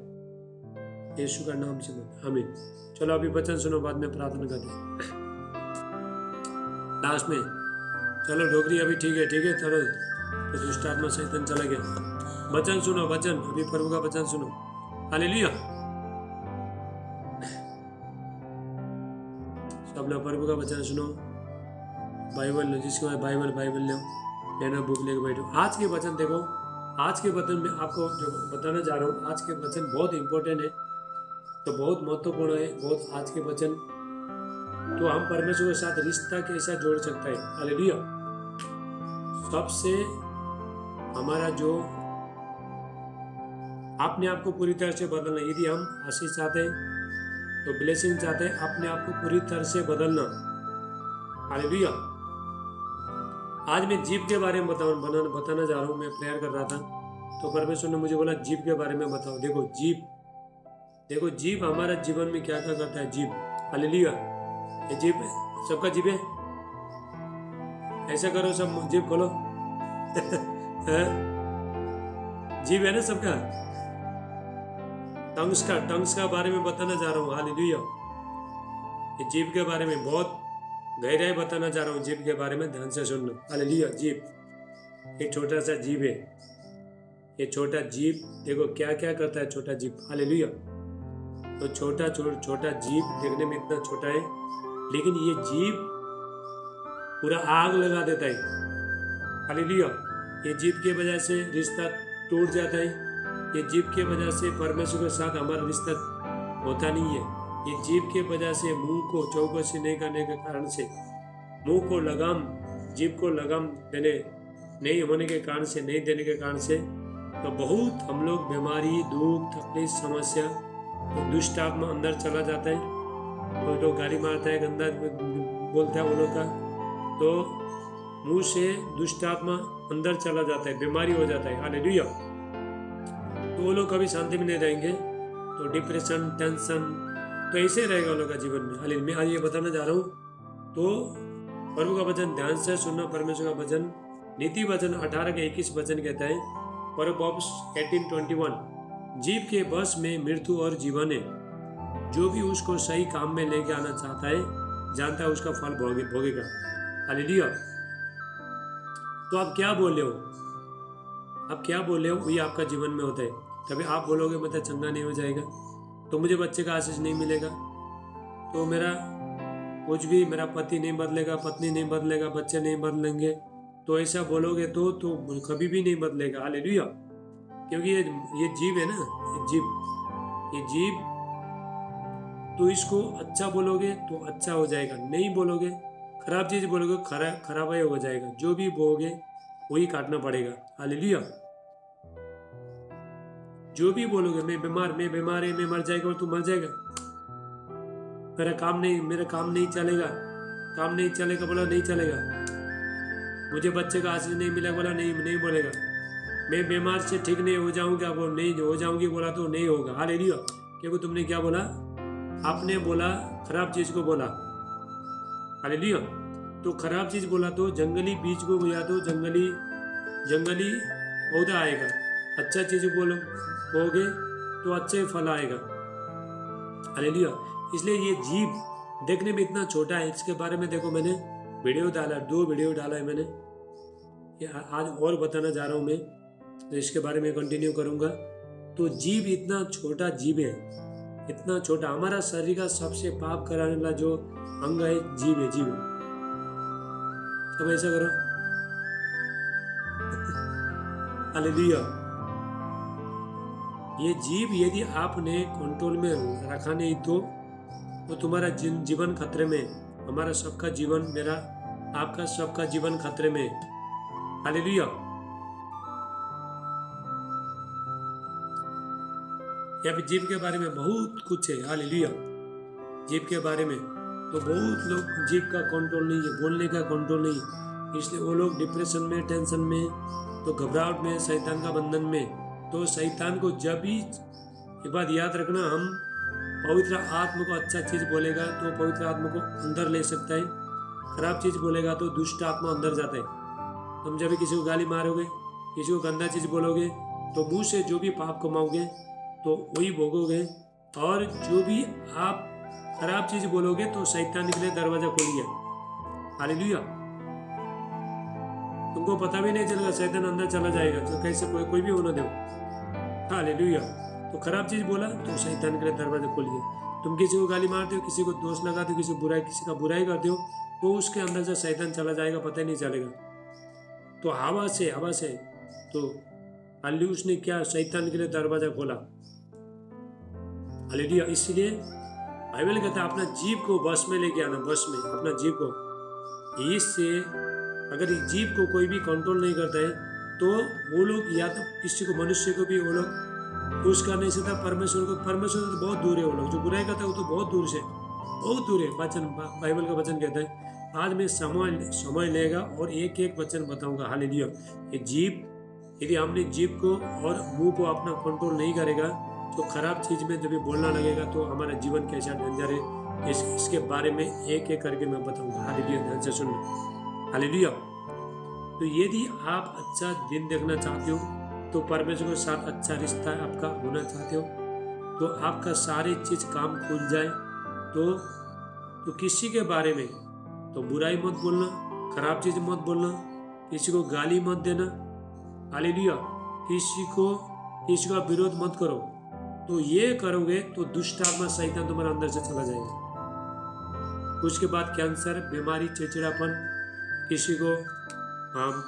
यीशु का नाम से। आमीन। चलो अभी वचन सुनो, बाद में प्रार्थना करते हैं लास्ट में। चलो डोगरी अभी ठीक है, ठीक है। चलो तो दुष्ट आत्मा शैतान चला गया। वचन सुनो, वचन अभी प्रभु का वचन सुनो। हालेलुया। सब लोग प्रभु का वचन सुनो। बाइबल लो, जिसके बाद बाइबल लो, लेना बुक लेके बैठो। आज के वचन देखो, आज के वचन में आपको जो बताना जा रहा हूँ, आज के वचन बहुत इंपॉर्टेंट है, तो बहुत महत्वपूर्ण है, बहुत। आज के वचन तो हम परमेश्वर के साथ रिश्ता कैसा जोड़ सकता है। हालेलुया। सबसे हमारा जो अपने आप को पूरी तरह से बदलना, यदि हम आशीष चाहते हैं तो ब्लेसिंग चाहते हैं, अपने आप को पूरी तरह से बदलना। हालेलुया। आज मैं जीभ के बारे में बताना जा रहा हूँ। मैं प्रेयर कर रहा था तो परमेश्वर ने मुझे बोला जीभ के बारे में बताओ। देखो जीभ हमारा जीवन में क्या क्या करता है। जीभ, हालेलुया। ये जीभ सबका जीभ है, ऐसा करो सब जीभ खोलो। जीभ है ना सबका। टंग्स का बारे में बताना जा रहा हूँ। हालेलुया। ये जीभ के बारे में बहुत गहराई बताना जा रहा हूँ। जीभ के बारे में ध्यान से सुनना। हालेलुया। जीभ एक छोटा सा जीभ है। ये छोटा जीभ देखो क्या क्या करता है। छोटा जीभ, हालेलुया। तो छोटा जीभ देखने में इतना छोटा है, लेकिन ये जीभ पूरा आग लगा देता है। हालेलुया। ये जीभ के वजह से रिश्ता टूट जाता है। ये जीभ के वजह से परमेश्वर के साथ हमारा रिश्ता होता नहीं है। ये जीभ के वजह से मुंह को चौकसी नहीं करने के कारण से, मुंह को लगाम, जीभ को लगाम देने नहीं होने के कारण से, नहीं देने के कारण से, तो बहुत हम लोग बीमारी, दुख, तकलीफ, समस्या, तो दुष्ट आत्मा अंदर चला जाता है। कोई लोग गाली मारता है, गंदा बोलता है वो लोग का, तो मुंह से दुष्ट आत्मा अंदर चला जाता है, बीमारी हो जाता है। हालेलुया। तो वो लोग कभी शांति में नहीं रहेंगे, तो डिप्रेशन, टेंशन, तो ऐसे रहेगा उन लोग का जीवन में। हालेलुया। मैं आज ये बताना जा रहा हूँ, तो प्रभु का वचन ध्यान से सुनना। परमेश्वर का वचन नीति वचन 18:21 वचन कहता है, प्रोवर्ब्स 18:21, जीभ के बस में मृत्यु और जीवन है, जो भी उसको सही काम में लेके आना चाहता है जानता है उसका फल भोगेगा। हालेलुया। तो आप क्या बोल रहे हो, आप क्या बोल रहे हो, वही आपका जीवन में होता है। कभी आप बोलोगे मैं तो चंगा नहीं हो जाएगा, तो मुझे बच्चे का आशीष नहीं मिलेगा, तो मेरा कुछ भी, मेरा पति नहीं बदलेगा, पत्नी नहीं बदलेगा, बच्चे नहीं बदलेंगे, तो ऐसा बोलोगे तो कभी भी नहीं बदलेगा। हालेलुया। क्योंकि ये जीव है ना, ये जीव, तो इसको अच्छा बोलोगे तो अच्छा हो जाएगा, नहीं बोलोगे, खराब चीज बोलोगे, खराब ही हो जाएगा। जो भी बोओगे वही काटना पड़ेगा। हालेलुया। जो भी बोलोगे, मैं बीमार है, मैं मर जाएगा, और तू मर जाएगा। मेरा काम नहीं चलेगा, काम नहीं चलेगा, बोला नहीं चलेगा। मुझे बच्चे का आशीष नहीं मिला, बोला नहीं बोलेगा। मैं बीमार से ठीक नहीं हो जाऊंगा, वो नहीं हो जाऊंगी, बोला तो नहीं होगा। हालेलुया। क्योंकि तुमने क्या बोला, आपने बोला, खराब चीज को बोला। हालेलुया। तो खराब चीज बोला तो जंगली बीज को बोया तो जंगली पौधा आएगा। अच्छा चीज बोगे तो अच्छे फल आएगा। हालेलुया। इसलिए ये जीव देखने में इतना छोटा है, इसके बारे में देखो, मैंने वीडियो डाला, 2 वीडियो डाला है मैंने। आज और बताना जा रहा हूँ मैं, तो इसके बारे में कंटिन्यू करूँगा। तो जीव इतना छोटा जीव है, इतना छोटा। हमारा शरीर का सबसे पाप कराने वाला जो अंग है, जीव है, जीव। सब ऐसा करो। हालेलुया। ये जीव यदि आपने कंट्रोल में रखा नहीं तो तुम्हारा जीवन खतरे में, हमारा सबका जीवन, मेरा आपका सबका जीवन खतरे में। हालेलुया। यहाँ पे जीव के बारे में बहुत कुछ है। हालेलुया। जीव के बारे में तो बहुत लोग, जीव का कंट्रोल नहीं है, बोलने का कंट्रोल नहीं, इसलिए वो लोग डिप्रेशन में, टेंशन में, तो घबराहट में, शैतान का बंधन में। तो शैतान को जब भी, एक बात याद रखना, हम पवित्र आत्मा को अच्छा चीज बोलेगा तो पवित्र आत्मा को अंदर ले सकता है, खराब चीज बोलेगा तो दुष्ट आत्मा अंदर जाता है। तुम जब भी किसी को गाली मारोगे, किसी को गंदा चीज बोलोगे, तो मुंह से जो भी पाप कमाओगे तो वही भोगोगे। और जो भी आप खराब चीज बोलोगे तो शैतान के लिए दरवाजा खोल गया। हालेलुया। तुमको पता भी नहीं चलेगा, शैतान अंदर चला जाएगा। तो कैसे कोई भी होना दो। हालेलुया। तो खराब चीज बोला तो शैतान के लिए दरवाजा खोल गया। तुम किसी को गाली मारते हो, किसी को दोष लगाते हो, किसी का बुराई करते हो, तो उसके अंदर से शैतान चला जाएगा, पता ही नहीं चलेगा। तो हवा से तो हालेलुया, उसने क्या, शैतान के लिए दरवाजा खोला। हालेलुया। इसलिए बाइबल कहता है अपना जीव को बस में लेके आना, बस में अपना जीव को। इससे अगर जीव को कोई भी कंट्रोल नहीं करता है तो वो लोग, या तो किसी को, मनुष्य को भी वो लोग खुश कर नहीं सकता। परमेश्वर से तो बहुत दूर है वो लोग। जो बुराई करता है वो तो बहुत दूर है। बाइबल का वचन कहता है, आज मैं समय लेगा और एक एक वचन बताऊंगा। हालेलुया। ये जीव, यदि हमने जीव को और मुंह को अपना कंट्रोल नहीं करेगा तो खराब चीज में जब भी बोलना लगेगा तो हमारा जीवन कैसा डेंजर है, इसके बारे में एक एक करके मैं बताऊंगा। हालेलुया। ध्यान से सुनना। हालेलुया। तो यदि आप अच्छा दिन देखना चाहते हो, तो परमेश्वर के साथ अच्छा रिश्ता आपका होना चाहते हो, तो आपका सारी चीज काम खुल जाए, तो किसी के बारे में तो बुराई मत बोलना, खराब चीज मत बोलना, किसी को गाली मत देना। हालेलुया। किसी का विरोध मत करो। तो ये करोगे तो दुष्ट आत्मा, शैतान तुम्हारे अंदर से चला जाएगा। उसके बाद कैंसर, बीमारी, चिड़चिड़ापन, किसी को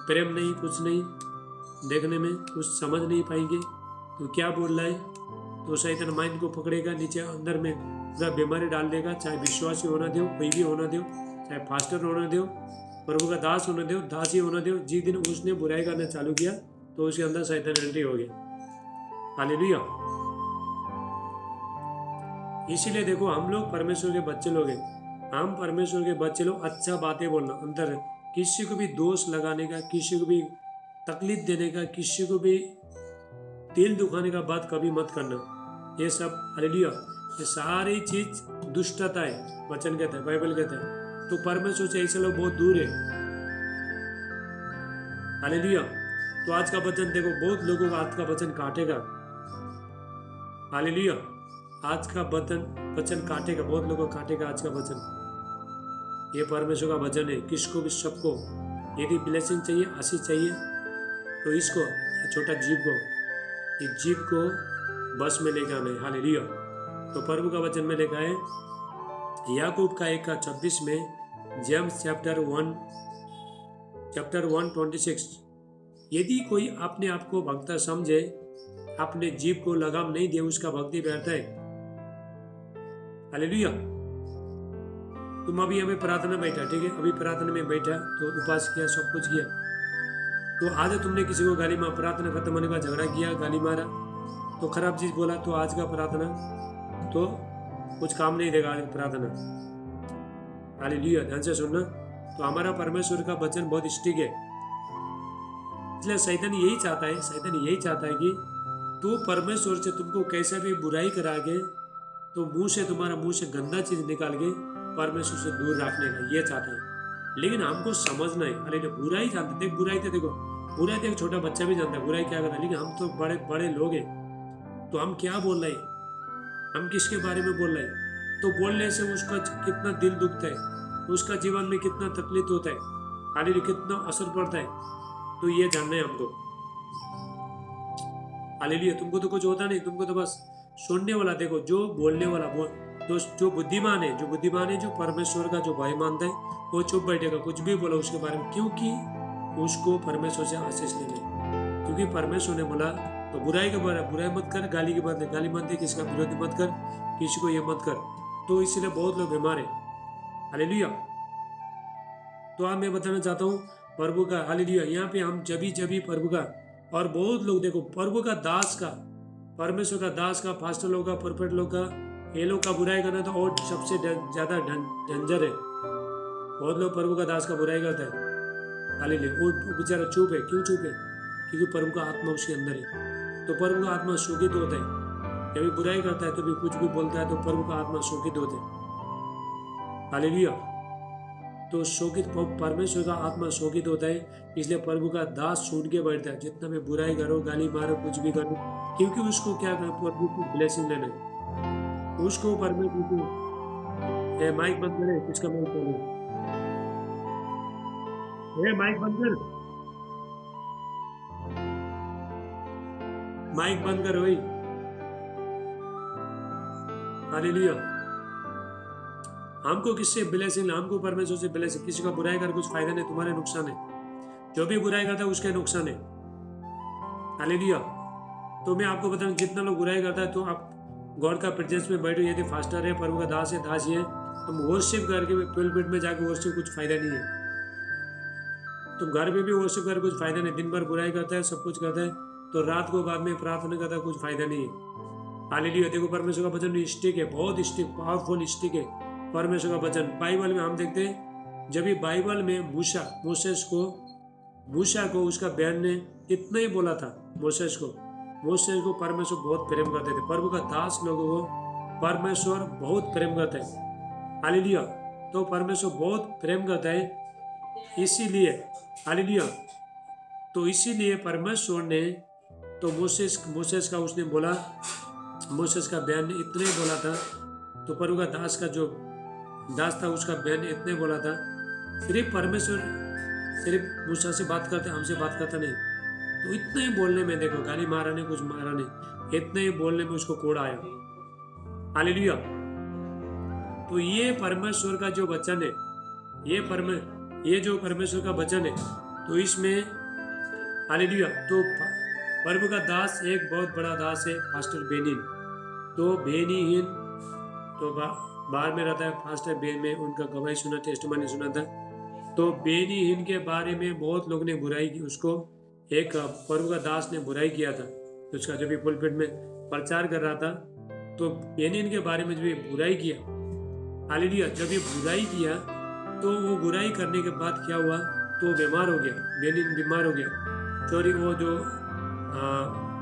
प्रेम नहीं, कुछ नहीं, देखने में कुछ समझ नहीं पाएंगे तो क्या बोल रहा है, तो शैतान माइंड को पकड़ेगा, नीचे अंदर में पूरा बीमारी डाल देगा। चाहे विश्वासी होना दो, कोई भी होना दो, चाहे फास्टर होना दो, प्रभु का दास होना दो, दासी होना दो, जिस दिन उसने बुराई करना चालू किया तो उसके अंदर शैतान एंट्री हो गया। हालेलुया। इसीलिए देखो, हम लोग परमेश्वर के बच्चे लोग हैं, हम परमेश्वर के बच्चे लोग अच्छा बातें बोलना, अंदर किसी को भी दोष लगाने का, किसी को भी तकलीफ देने का, किसी को भी दिल दुखाने का बात कभी मत करना। ये सब, हालेलुया, ये सारी चीज दुष्टता है। वचन कहता है, बाइबल कहता है। तो परमेश्वर से ऐसे लोग बहुत दूर है। हालेलुया। तो आज का वचन देखो, बहुत लोगों का आज का वचन काटेगा। हालेलुया। आज का वचन काटेगा, बहुत लोगों को काटेगा आज का वचन। ये परमेश्वर का वचन है। किसको भी, सबको यदि ब्लेसिंग चाहिए, आशीष चाहिए, तो इसको, ये छोटा जीव को, इस जीव को बस में लेके आना है। हालेलुया। तो प्रभु का वचन में लिखा है याकूब का 1:26 में, जेम्स चैप्टर 1:26, यदि कोई अपने आप को भक्त समझे, अपने जीव को लगाम नहीं दे, उसका भक्ति व्यर्थ है। हालेलुया। तुम अभी हमें प्रार्थना बैठा, ठीक है, अभी प्रार्थना में बैठा तो उपवास किया, सब कुछ किया, तो आज तुमने किसी को गाली मार, प्रार्थना खत्म होने का झगड़ा किया, गाली मारा, तो खराब चीज बोला, तो आज का प्रार्थना तो कुछ काम नहीं देगा। आज प्रार्थना, हालेलुया, ध्यान से सुनना। तो हमारा परमेश्वर का वचन बहुत स्टिक है, इसलिए शैतान यही चाहता है कि तू परमेश्वर से तुमको कैसे भी बुराई करा के, तो तुम्हारा मुंह से गंदा चीज निकाल के परमेश्वर से दूर रखने का ये चाहता है। लेकिन हमको समझना है, अरे बुराई जानते, देख बुराई तो देखो, बुराई तो एक छोटा बच्चा भी जानता है बुराई क्या करता है, लेकिन हम तो बड़े बड़े लोग हैं, तो हम क्या बोल रहे हैं, हम किसके बारे में बोल रहे हैं, तो बोलने से उसका कितना दिल दुखता है, उसका जीवन में कितना तकलीफ होता है, हालेलुया, कितना असर पड़ता है, तो ये जानना है हमको। हालेलुया। तुमको तो कुछ होता नहीं, तुमको तो बस सुनने वाला, देखो जो बोलने वाला तो जो बुद्धिमान है, जो परमेश्वर का जो भय मानता है, वो चुप बैठेगा, कुछ भी बोला उसके बारे में, क्योंकि उसको परमेश्वर से आशीष लेने, क्योंकि परमेश्वर ने बोला तो बुराई के बारे बुराई मत कर, गाली के बारे गाली मत दे, किसका विरोध मत कर, किसी को ये मत कर, तो इसलिए बहुत लोग बीमार है। हालेलुया। तो आज मैं बताना चाहता हूँ प्रभु का, हालेलुया, यहाँ पे हम जभी प्रभु का, और बहुत लोग देखो प्रभु का दास का, परमेश्वर का दास का, फास्टर लोग का, परफेक्ट लोग का, ये लोग का बुराई करना तो और सबसे ज्यादा डेंजर है। बहुत लोग प्रभु का दास का बुराई करता है, हालेलुया, वो बेचारा चुप है, क्यों चुप है, क्योंकि प्रभु का आत्मा उसके अंदर है। तो प्रभु का आत्मा शोकित होता है, कभी बुराई करता है, कभी कुछ भी बोलता है, तो प्रभु का आत्मा शोकित होता है। हालेलुया। तो शोकित, परमेश्वर का आत्मा शोकित होता है, इसलिए प्रभु का दास सुन के बैठता है, जितना मैं बुराई करो, गाली मारो, कुछ भी करो, क्योंकि उसको क्या करना, प्रभु की ब्लेसिंग लेना है, उसको परमेश्वर को। माइक बंद करे, किसका माइक बंद है, माइक बंद कर, माइक बंद कर वही। हालेलुया। हमको किससे ब्लेसिंग, हमको परमेश्वर से ब्लेसिंग, किसी का बुराई कर कुछ फायदा नहीं, तुम्हारे नुकसान है, जो भी बुराई करता है उसके नुकसान है। हालेलुया। तो मैं आपको बताऊं, जितना लोग बुराई करता है, तो आप गॉड का प्रेजेंस में बैठो, यदि फास्टर है, प्रभु का दास है, दासी है, तुम वर्शिप करके पिलपिट में जाके वर्शिप, कुछ फायदा नहीं है, तुम घर में भी वर्शिप कर कुछ फायदा नहीं, दिन भर बुराई करता है, सब कुछ करता है, तो रात को बाद में प्रार्थना करता है, कुछ फायदा नहीं है। हालेलुया। देखो परमेश्वर का वचन स्टिक है, बहुत स्टिक, पावरफुल स्टिक है परमेश्वर का वचन। बाइबल में हम देखते हैं, जब भी बाइबल में मूसा को उसका बहन ने इतना ही बोला था, मोसेस को परमेश्वर बहुत प्रेम करते थे, प्रभु का दास लोगों को परमेश्वर बहुत प्रेम करता है। हालेलुया। तो परमेश्वर बहुत प्रेम करता है, इसीलिए, हालेलुया, तो इसीलिए परमेश्वर ने, तो मोसेस का उसने बोला, मोसेस का बहन ने इतने बोला था, तो प्रभु का दास का जो दास था, उसका बहन ने इतने बोला था, सिर्फ परमेश्वर सिर्फ मूसा से बात करते, हमसे बात करता नहीं, तो इतने ही बोलने में, देखो गाली मारा नहीं, कुछ मारा नहीं, इतने ही बोलने में उसको कोड़ आया। हालेलुया। तो ये परमेश्वर का जो वचन है, ये जो परमेश्वर का वचन है, तो इसमें, हालेलुया, तो प्रभु का दास एक बहुत बड़ा दास है, फास्टर बेनिन, तो बेनीहीन तो बाहर में रहता है, फास्टर बेन में उनका गवाही सुना, टेस्टमनी सुना था, तो बेनीहीन के बारे में बहुत लोग ने बुराई की, उसको एक प्रभु का दास ने बुराई किया था, उसका जब भी पुलपिट में प्रचार कर रहा था, तो बेनीहीन के बारे में जब बुराई किया, हालेलुया, जब ये बुराई किया, तो वो बुराई करने के बाद क्या हुआ, तो बीमार हो गया, बेनीहीन बीमार हो गया, चोरी, वो जो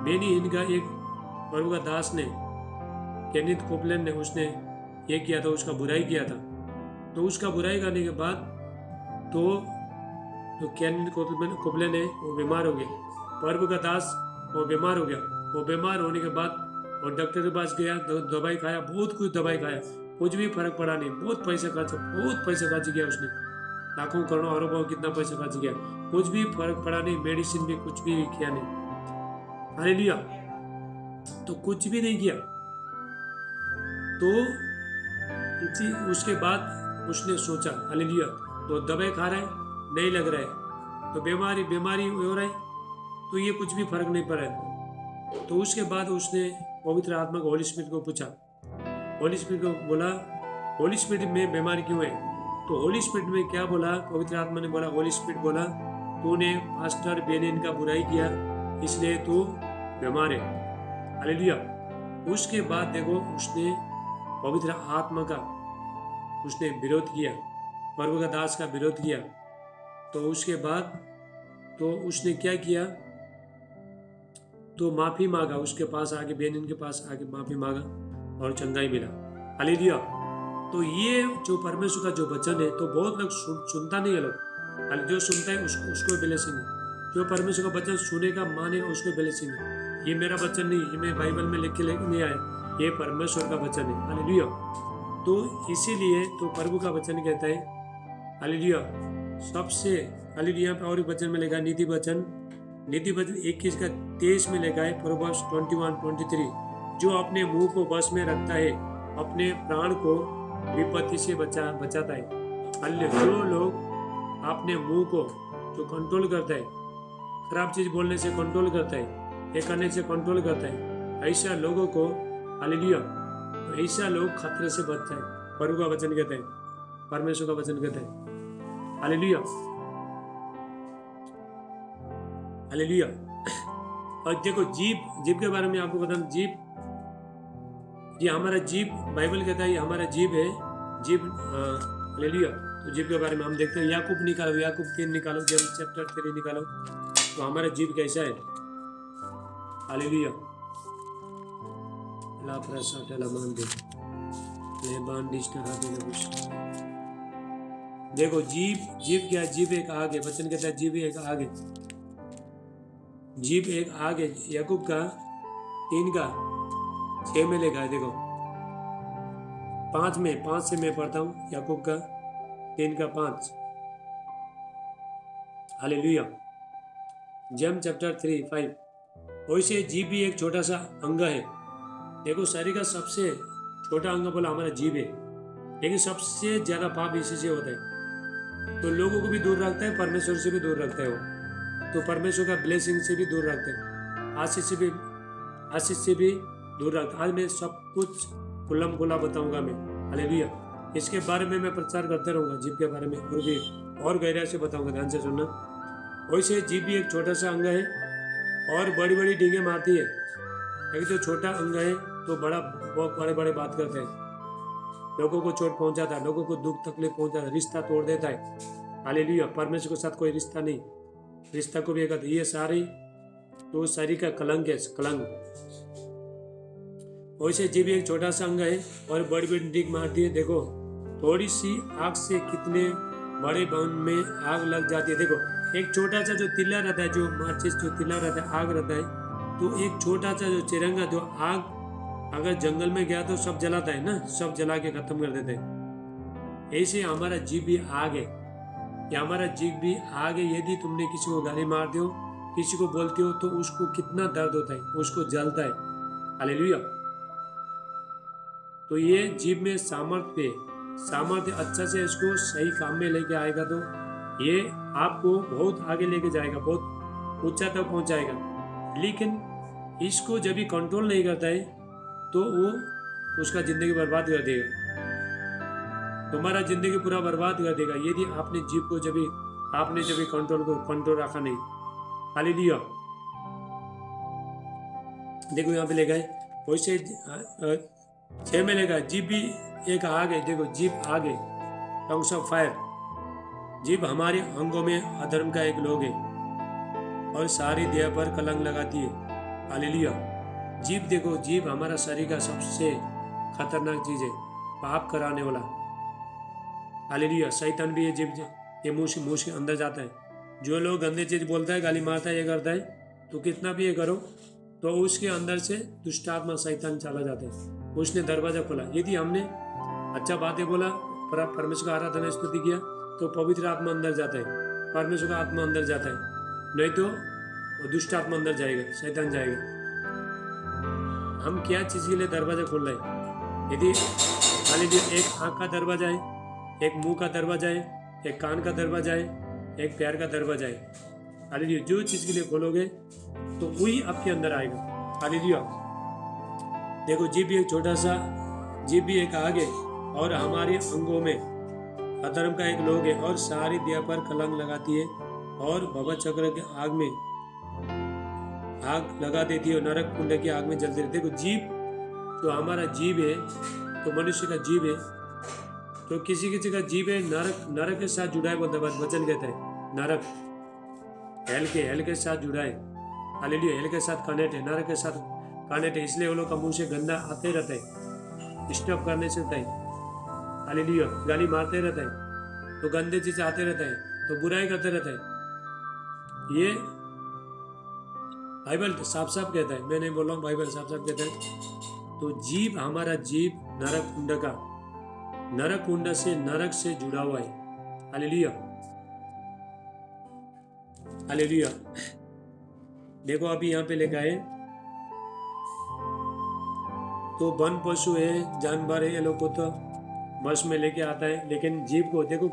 बेनीहीन का एक प्रभु का दास ने, केनिथ कोपलैंड ने, उसने ये किया था, उसका बुराई किया था, तो उसका बुराई करने के बाद तो केनिथ कोपलैंड है, वो बीमार हो गया, प्रभु का दास वो बीमार हो गया, वो बीमार होने के बाद वो डॉक्टर के पास गया, दवाई खाया, बहुत कुछ दवाई खाया, कुछ भी फर्क पड़ा नहीं। बहुत पैसा खर्च किया उसने, लाखों करोड़ों अरबों कितना पैसा खर्च किया, कुछ भी फर्क पड़ा नहीं। मेडिसिन भी कुछ भी किया नहीं। हालेलुया। तो कुछ भी नहीं किया। तो उसके बाद उसने सोचा, हालेलुया, तो दवाई खा रहा है, नहीं लग रहा है, तो बीमारी हो रहा है, तो ये कुछ भी फर्क नहीं पड़ रहा है। तो उसके बाद उसने पवित्र आत्मा को, होली स्पिरिट को पूछा। होली स्पिरिट को बोला, होली स्पिरिट में बीमारी क्यों है? तो होली स्पिरिट में क्या बोला? पवित्र आत्मा ने बोला, होली स्पिरिट बोला, तूने पास्टर बेनिन का बुराई किया, इसलिए तू बीमार है। हालेलुया। उसके बाद देखो, उसने पवित्र आत्मा का उसने विरोध किया, प्रभु का दास का विरोध किया। तो उसके बाद तो उसने क्या किया? तो माफी मांगा, उसके पास आके, बेनिन के पास आके माफी मांगा और चंगाई मिला। हालेलुया। तो ये जो परमेश्वर का जो वचन है, तो बहुत लोग सुनता नहीं है लोग, जो सुनता है उसको ब्लेसिंग है। जो परमेश्वर का वचन सुनेगा, मानेगा, उसको ब्लेसिंग है। ये मेरा वचन नहीं, ये मैं बाइबल में लिख के लेके नहीं आया, ये परमेश्वर का वचन है। हालेलुया। तो इसीलिए तो प्रभु का वचन कहता है, हालेलुया, सबसे, हालेलुया, और एक वचन में लिखा है, नीति वचन 21:23 में लिखा है, प्रोवर्ब्स 21:23, जो अपने मुंह को बस में रखता है, अपने प्राण को विपत्ति से बचाता है। हालेलुया। जो लोग अपने मुंह को जो कंट्रोल करता है, खराब चीज बोलने से कंट्रोल करता है, ये करने से कंट्रोल करता है, ऐसा लोगों को, हालेलुया, तो ऐसा लोग खतरे से बचता है। प्रभु का वचन कहता है, परमेश्वर का वचन कहता है। Hallelujah, hallelujah. और देखो, जीभ के बारे में आपको बता, जीभ, ये हमारा जीभ, बाइबल कहता है ये हमारा जीभ है, जीभ। हालेलुया। तो जीभ के बारे में हम देखते हैं, याकूब निकालो, याकूब 3 निकालो, जेम्स चैप्टर 3 निकालो, तो हमारा जीभ कैसा है। हालेलुया। देखो, जीभ क्या है? जीभ एक आग है। वचन कहता है जीभ एक आग है, जीभ एक आग है। याकूब का 3:6 में लिखा है। देखो, 5 से मैं पढ़ता हूँ, याकूब का 3:5। हालेलुया। James chapter 3:5। वैसे जीभ भी एक छोटा सा अंग है। देखो, शरीर का सबसे छोटा अंग बोला हमारा जीभ है, लेकिन सबसे ज्यादा पाप इसी से होता है। तो लोगों को भी दूर रखता है, परमेश्वर से भी दूर रखता है वो। तो परमेश्वर का ब्लेसिंग से भी दूर रखता है, आशीष से भी दूर रखता है। आज मैं सब कुछ खुल्लम खुला बताऊंगा मैं। हालेलुया। इसके बारे में मैं प्रचार करते रहूंगा, जीभ के बारे में, और भी और गहराई से बताऊंगा। ध्यान से सुनना। वैसे जीभ भी एक छोटा सा अंग है और बड़ी बड़ी डींगे मारती है। एक तो छोटा अंग है तो बहुत बड़े बात करते हैं, लोगों को चोट पहुंचाता है, लोगों को दुख तकलीफ पहुंचाता है, रिश्ता तोड़ देता है। हालेलुया। परमेश्वर के साथ कोई रिश्ता नहीं, रिश्ता को भी कहते, ये सारी तो शरीर का कलंक है, कलंक। वैसे जीभ एक छोटा सा अंग है और बड़ी बड़ी डींग मारती है। देखो, थोड़ी सी आग से कितने बड़े वन में आग लग जाती है। देखो, एक छोटा सा जो तिल्ला रहता है, जो माचिस जो तिल्ला रहता है, आग रहता है, तो एक छोटा सा जो चिरंगा, जो आग अगर जंगल में गया तो सब जलाता है ना, सब जला के खत्म कर देते हैं। ऐसे हमारा जीभ भी आग है, या हमारा जीभ भी आग है। यदि तुमने किसी को गाली मार दो, किसी को बोलते हो, तो उसको कितना दर्द होता है, उसको जलता है। हालेलुया। तो ये जीभ में सामर्थ्य अच्छा से इसको सही काम में लेके आएगा तो ये आपको बहुत आगे लेके जाएगा, बहुत ऊंचा तक पहुंचाएगा। लेकिन इसको जब भी कंट्रोल नहीं करता है तो वो उसका जिंदगी बर्बाद कर देगा, तुम्हारा जिंदगी पूरा बर्बाद कर देगा, यदि आपने जीभ को आपने कंट्रोल रखा नहीं। हालेलुया। देखो, यहाँ पे लिखा है, वैसे 6 में लिखा है, जीभ भी एक आग है। देखो, जीभ आग है, टंग्स ऑफ फायर। जीभ हमारे अंगों में अधर्म का एक लोग है और सारी देह पर कलंक लगाती है। हालेलुया। जीभ, देखो, जीभ हमारा शरीर का सबसे खतरनाक चीज है, पाप कराने वाला। हालेलुया। शैतान भी ये जीभ, ये मुंह से अंदर जाता है। जो लोग गंदे चीज बोलता है, गाली मारता है, ये करता है, तो कितना भी ये करो तो उसके अंदर से दुष्ट आत्मा शैतान चला जाता है। उसने दरवाजा खोला। यदि हमने अच्छा बातें बोला, परमेश्वर का आराधना स्तुति किया, तो पवित्र आत्मा अंदर जाता है, परमेश्वर का आत्मा अंदर जाता है, नहीं तो दुष्ट आत्मा अंदर जाएगा, शैतान जाएगा। हम क्या चीज़ के लिए दरवाजा खोल रहे हैं? यदि खाली एक आँख का दरवाजा है, एक मुंह का दरवाजा है, एक कान का दरवाजा है, एक पैर का दरवाजा है, हालेलुया, जो चीज़ के लिए खोलोगे तो वही आपके अंदर आएगा। हालेलुया। देखो जीभ भी एक छोटा सा, जीभ भी एक आग है, और हमारे अंगों में अधर्म का एक लोग है, और सारी देह पर कलंक लगाती है, और भवत चक्र के आग में आग लगा देती है, और नरक कुंड की आग में जलती रहती है। देखो जीभ, तो हमारा जीभ है, तो मनुष्य का जीभ है, तो किसी किसी का जीभ है नरक के साथ जुड़ा है, बोलते वचन कहता है नरक हेल के साथ जुड़ा है। हालेलुया, हेल के साथ कनेक्ट है, नरक के साथ कनेक्ट है, इसलिए वो लोग का मुंह से गंदा आते रहता है, डिस्टर्ब करने से रहता है। हालेलुया, गाली मारते रहता है, तो गंदे चीज आते रहता है, तो बुराई करते रहता है। ये बाइबल साफ साफ कहता है, मैं नहीं बोल रहा हूँ, बाइबल साफ साफ कहता है। तो जीभ, हमारा जीभ नरक कुंड का, नरक कुंड से, नरक से जुड़ा हुआ है। Hallelujah, hallelujah. देखो अभी यहाँ पे लिखा है, तो वन पशु है, जानवर है, ये लोग को तो वश में लेके आता है, लेकिन जीभ को देखो,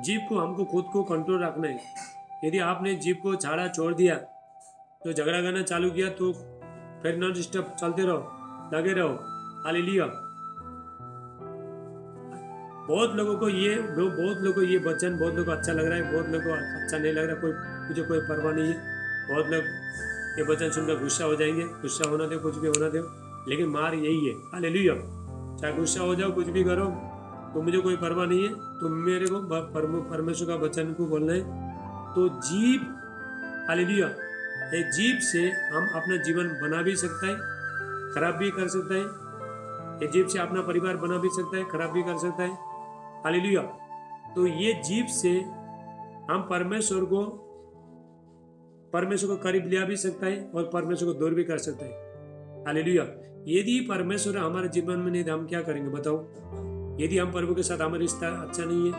जीभ को हमको खुद को कंट्रोल रखना है। यदि आपने जीभ को छाड़ा छोड़ दिया, तो झगड़ा करना चालू किया, तो फिर नॉन स्टॉप चलते रहो, लगे रहो। हालेलुया। बहुत लोगों को ये वचन बहुत लोगों को अच्छा लग रहा है, बहुत लोगों को अच्छा नहीं लग रहा, मुझे कोई परवाह नहीं है। बहुत लोग ये वचन सुनकर गुस्सा हो जाएंगे, गुस्सा होना दो, कुछ भी होना दो, लेकिन मार यही है। हालेलुया, चाहे गुस्सा हो जाओ, कुछ भी करो, तो मुझे कोई परवाह नहीं है, तुम मेरे को परमेश्वर का वचन को बोलना है। तो जीभ, हालेलुया, ये जीभ से हम अपना जीवन बना भी सकता है, खराब भी कर सकता है। ये जीभ से अपना परिवार बना भी सकता है, खराब भी कर सकता है। हालेलुया। तो ये जीभ से हम परमेश्वर को करीब लिया भी सकता है, और परमेश्वर को दूर भी कर सकता है। हालेलुया। यदि परमेश्वर हमारे जीवन में नहीं तो हम क्या करेंगे बताओ? यदि हम प्रभु के साथ हमारा रिश्ता अच्छा नहीं है,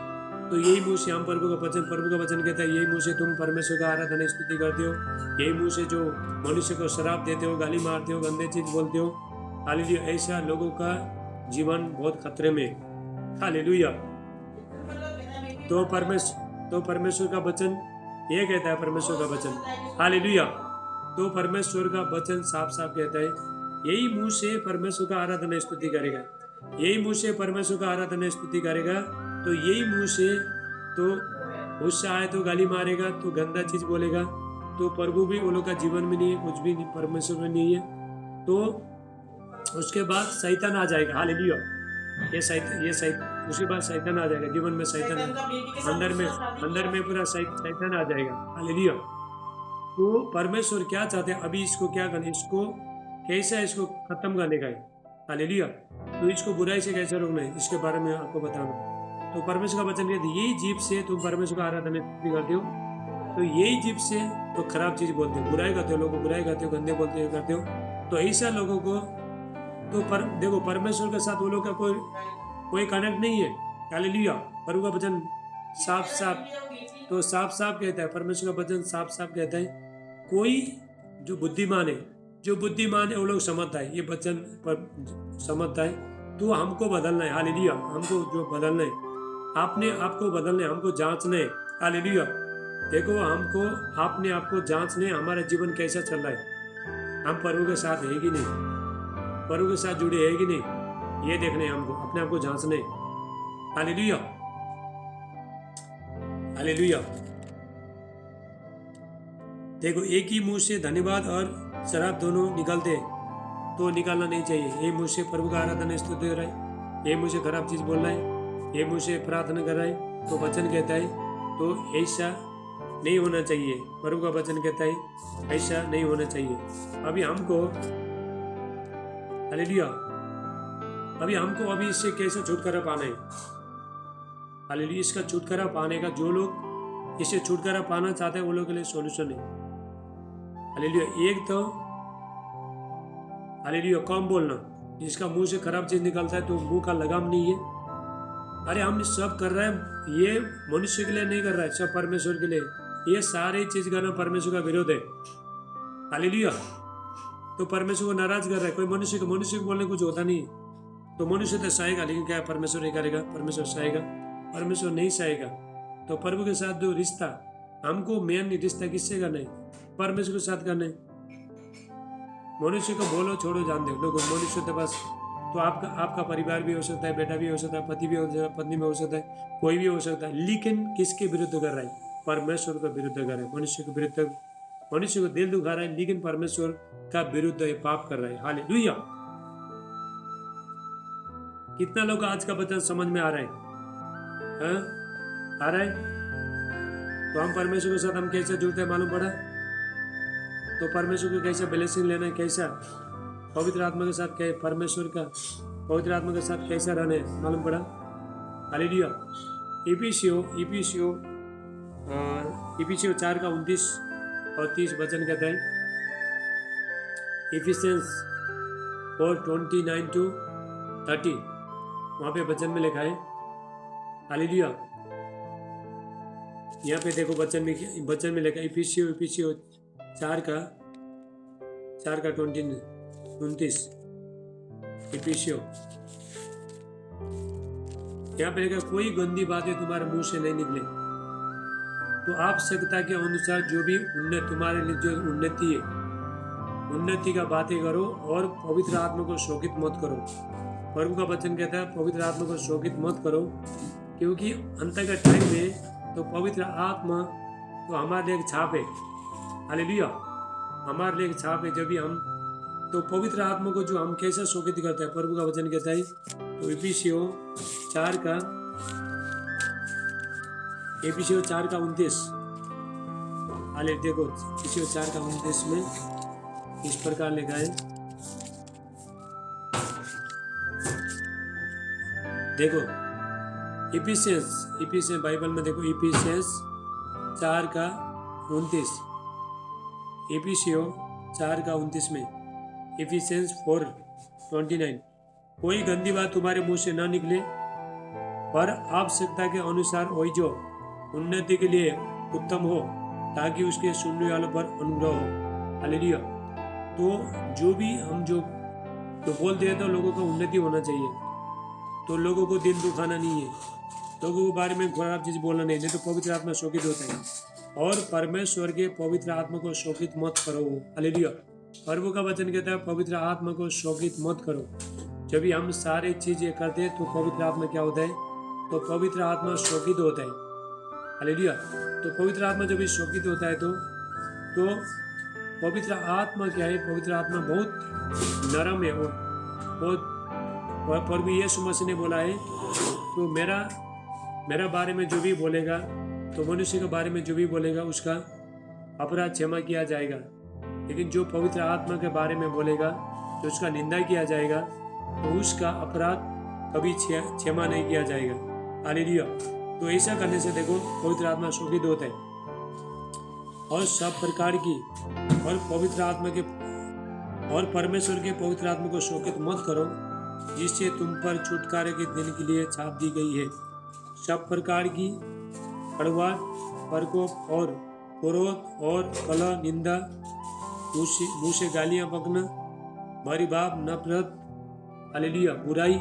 तो यही मुंह से हम प्रभु का वचन कहता है, यही मुंह से तुम परमेश्वर का आराधना स्तुति करते हो, यही मुंह से जो मनुष्य को शराब देते हो, गाली मारते हो, गंदे चीज बोलते हो। हालेलुया। ऐसा लोगों का जीवन बहुत खतरे में। हालेलुया। तो परमेश्वर का वचन ये कहता है, परमेश्वर का वचन, हालेलुया। तो परमेश्वर का वचन साफ साफ कहता है, यही मुंह से परमेश्वर का आराधना स्तुति करेगा, यही मुंह से परमेश्वर का आराधना स्तुति करेगा, तो यही मुंह से तो गुस्सा आए तो गाली मारेगा, तो गंदा चीज बोलेगा, तो प्रभु भी वो लोग का जीवन में नहीं है, कुछ भी नहीं, परमेश्वर में नहीं है, तो उसके बाद शैतान आ जाएगा। हालेलुया। ये शैतान उसके बाद शैतान आ जाएगा जीवन में, शैतान अंदर में पूरा शैतान आ जाएगा। हालेलुया। तो परमेश्वर क्या चाहते हैं अभी? इसको क्या करना, इसको कैसा इसको खत्म करने का है। हालेलुया। तो इसको बुराई से कैसे रोकना है, इसके बारे में आपको बताना। तो परमेश्वर का वचन कहते हैं, यही जीभ से तुम परमेश्वर का आराधना करते हो, तो यही जीभ से तो खराब चीज बोलते हो, बुराई करते हो, लोगों को बुराई करते हो, गंदे बोलते हो, करते हो, तो ऐसा लोगों को तो देखो परमेश्वर के साथ वो लोग का कोई कनेक्ट नहीं है। हालेलुया। प्रभु का वचन साफ साफ कहता है, परमेश्वर का वचन साफ साफ कहता है, कोई जो बुद्धिमान है वो लोग समझता है, ये वचन पर समझता है, तो हमको बदलना है। हालेलुया। हमको जो बदलना है, आपने आपको बदलना है, हमको जांचना है। हालेलुया। देखो हमको आपने आपको जांचना है, हमारा जीवन कैसा चल रहा है, हम प्रभु के साथ है कि नहीं, प्रभु के साथ जुड़े है कि नहीं, ये देखने हमको अपने आप को जांचने। Hallelujah, hallelujah. देखो एक ही मुंह से धन्यवाद और शराब दोनों निकलते हैं, तो निकालना नहीं चाहिए। ये मुंह से प्रभु का आराधना स्तुति हो रहा है, ये मुंह से खराब चीज बोल रहा है, ये मुंह से प्रार्थना कर रहा है, तो वचन कहता है तो ऐसा नहीं होना चाहिए। प्रभु का वचन कहता है ऐसा नहीं होना चाहिए। अभी हमको, हालेलुया, अभी इससे कैसे छुटकारा पाना है। हालेलुया। इसका छुटकारा पाने का, जो लोग इससे छुटकारा पाना चाहते हैं वो लोग के लिए सॉल्यूशन है। हालेलुया। एक तो हालेलुया कम बोलना, जिसका मुंह से खराब चीज निकलता है तो मुंह का लगाम नहीं है, अरे हम सब कर रहे हैं, ये मनुष्य के लिए नहीं कर रहा है, सब परमेश्वर के लिए। ये सारी चीज करना परमेश्वर का विरोध है। हालेलुया। तो परमेश्वर को नाराज कर रहा है। कोई मनुष्य को बोलने कुछ होता नहीं। तो मनुष्य तो सहेगा, लेकिन क्या परमेश्वर नहीं करेगा? परमेश्वर सहेगा? परमेश्वर नहीं सहेगा। तो प्रभु के साथ जो रिश्ता, हमको मेन रिश्ता किससे करना है? परमेश्वर के साथ करना है। मनुष्य को बोलो छोड़ो जान दो लोग, मनुष्य के पास तो आपका परिवार भी हो सकता है, बेटा भी हो सकता है, पति भी हो सकता है, पत्नी भी हो सकता है, कोई भी हो सकता है, लेकिन किसके विरुद्ध कर रहा है? परमेश्वर का विरुद्ध कर रहा है। मनुष्य के विरुद्ध, मनुष्य को दिल दुखा रहा है, लेकिन परमेश्वर का विरुद्ध ये पाप कर रहा है। हालेलुया। कितना लोग आज का वचन समझ में आ रहा है? आ रहा है? तो हम परमेश्वर के साथ हम कैसे जुड़ते हैं मालूम पड़ा? तो परमेश्वर को कैसे ब्लेसिंग लेना है, कैसा पवित्र आत्मा के साथ परमेश्वर का पवित्र आत्मा के साथ कैसा रहना है मालूम पड़ा? हालेलुया। इफिसियों 4:29 और 30 वचन कहता है। इफिसियंस 4:29-30 वहां पे वचन में लिखा है। हालेलुया। यहाँ पे देखो वचन में लिखा है। इफिसियों 4:29 इफिसियों। यहाँ पे लिखा, कोई गंदी बातें तुम्हारे मुंह से नहीं निकले, तो आवश्यकता के अनुसार जो भी तुम्हारे लिए जो उन्नति का बातें करो, और पवित्र आत्मा को शोकित मत करो। प्रभु का वचन कहता है पवित्र आत्मा को शोकित मत करो, क्योंकि अंत का टाइम में तो पवित्र आत्मा तो हमारे लिए एक छाप है। हालेलुया। हमारे लिए एक छाप है। जब भी हम तो पवित्र आत्मा को जो हम कैसे शोकित करते हैं, प्रभु का वचन कहता है। तो इफिसियों 4:29 हाले देखो, इफिसियों 4:29 में इस प्रकार लिखा है। देखो इफिसियंस बाइबल में देखो, इफिसियंस 4:29 इफिसियों 4:29 में, इफिसियंस 4:29, कोई गंदी बात तुम्हारे मुंह से न निकले, पर आवश्यकता के अनुसार वही जो उन्नति के लिए उत्तम हो, ताकि उसके सुनने वालों पर अनुग्रह हो। हालेलुया। तो जो भी हम जो तो बोलते हैं तो लोगों का उन्नति होना चाहिए। तो लोगों को दिल दुखाना नहीं है, लोगों के बारे में खराब चीज बोलना नहीं तो पवित्र आत्मा शोकित होता है। और परमेश्वर के पवित्र आत्मा को शोकित मत करो। हालेलुया। प्रभु का वचन कहता है पवित्र आत्मा को शोकित मत करो। जब भी हम सारी चीजें करते हैं तो पवित्र आत्मा क्या होता है? तो पवित्र आत्मा शोकित होता है। हालेलुया। तो पवित्र आत्मा जब भी शोकित होता है तो पवित्र आत्मा क्या है? पवित्र आत्मा बहुत नरम है, बहुत प्रभु यीशु मसीह ने बोला है, तो मेरा बारे में जो भी बोलेगा, तो मनुष्य के बारे में जो भी बोलेगा उसका अपराध क्षमा किया जाएगा, लेकिन जो पवित्र आत्मा के बारे में बोलेगा, जो उसका निंदा किया जाएगा, तो उसका अपराध कभी क्षमा नहीं किया जाएगा। हालेलुया। तो ऐसा करने से देखो पवित्र आत्मा शोकित होता है। और सब प्रकार की और पवित्र आत्मा के और परमेश्वर के पवित्र आत्मा को शोकित मत करो, जिससे तुम पर छुटकारे के दिन के लिए छाप दी गई है। सब प्रकार की कड़वाहट, प्रकोप और क्रोध और कलह, निंदा, मुँह से गालियाँ बकना, भरी भाव, नफरत, हालेलुया, बुराई,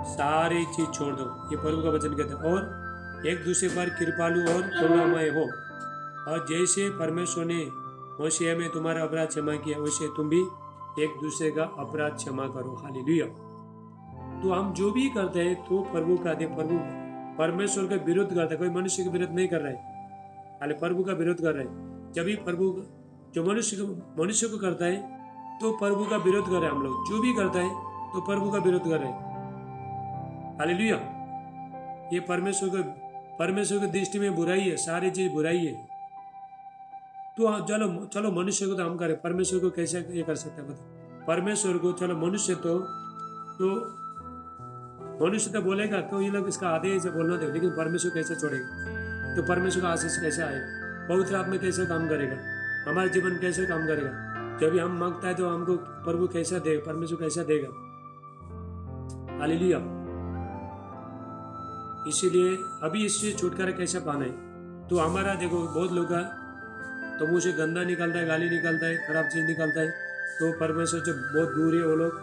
सारी चीज छोड़ दो। ये प्रभु का वचन कहता है। और एक दूसरे पर कृपालु और करुणामय हो, और जैसे परमेश्वर ने मसीह में तुम्हारा अपराध क्षमा किया, वैसे तुम भी एक दूसरे का अपराध क्षमा करो। हालेलुया। तो हम जो भी करते हैं तो प्रभु का दे, प्रभु परमेश्वर का विरोध करता है, कोई मनुष्य का विरोध नहीं कर रहा है, हाले प्रभु का विरोध कर रहे हैं। जब भी प्रभु जो मनुष्य को करता है तो प्रभु का विरोध कर रहे हैं हम लोग। जो भी करता है तो प्रभु का विरोध कर रहे हैं। हालेलुया। ये परमेश्वर की दृष्टि में बुराई है, सारी चीज बुराई है। तो चलो मनुष्य को तो हम करें, परमेश्वर को कैसे ये कर सकते हैं बता? परमेश्वर को चलो मनुष्य तो बोलेगा तो ये लोग इसका आदेश से बोलना दे, लेकिन परमेश्वर कैसे छोड़ेगा? तो परमेश्वर का आशीष कैसे आएगा? पवित्र आत्मा कैसे काम करेगा? हमारा जीवन कैसे काम करेगा? जब भी हम मांगता है तो हमको प्रभु कैसा देगा? परमेश्वर कैसा देगा? हालेलुया। इसीलिए अभी इससे छुटकारा कैसे पाना है? तो हमारा देखो बहुत लोग का तो मुँह से गंदा निकलता है, गाली निकलता है, खराब चीज़ निकलता है, तो परमेश्वर से बहुत दूर है वो लोग,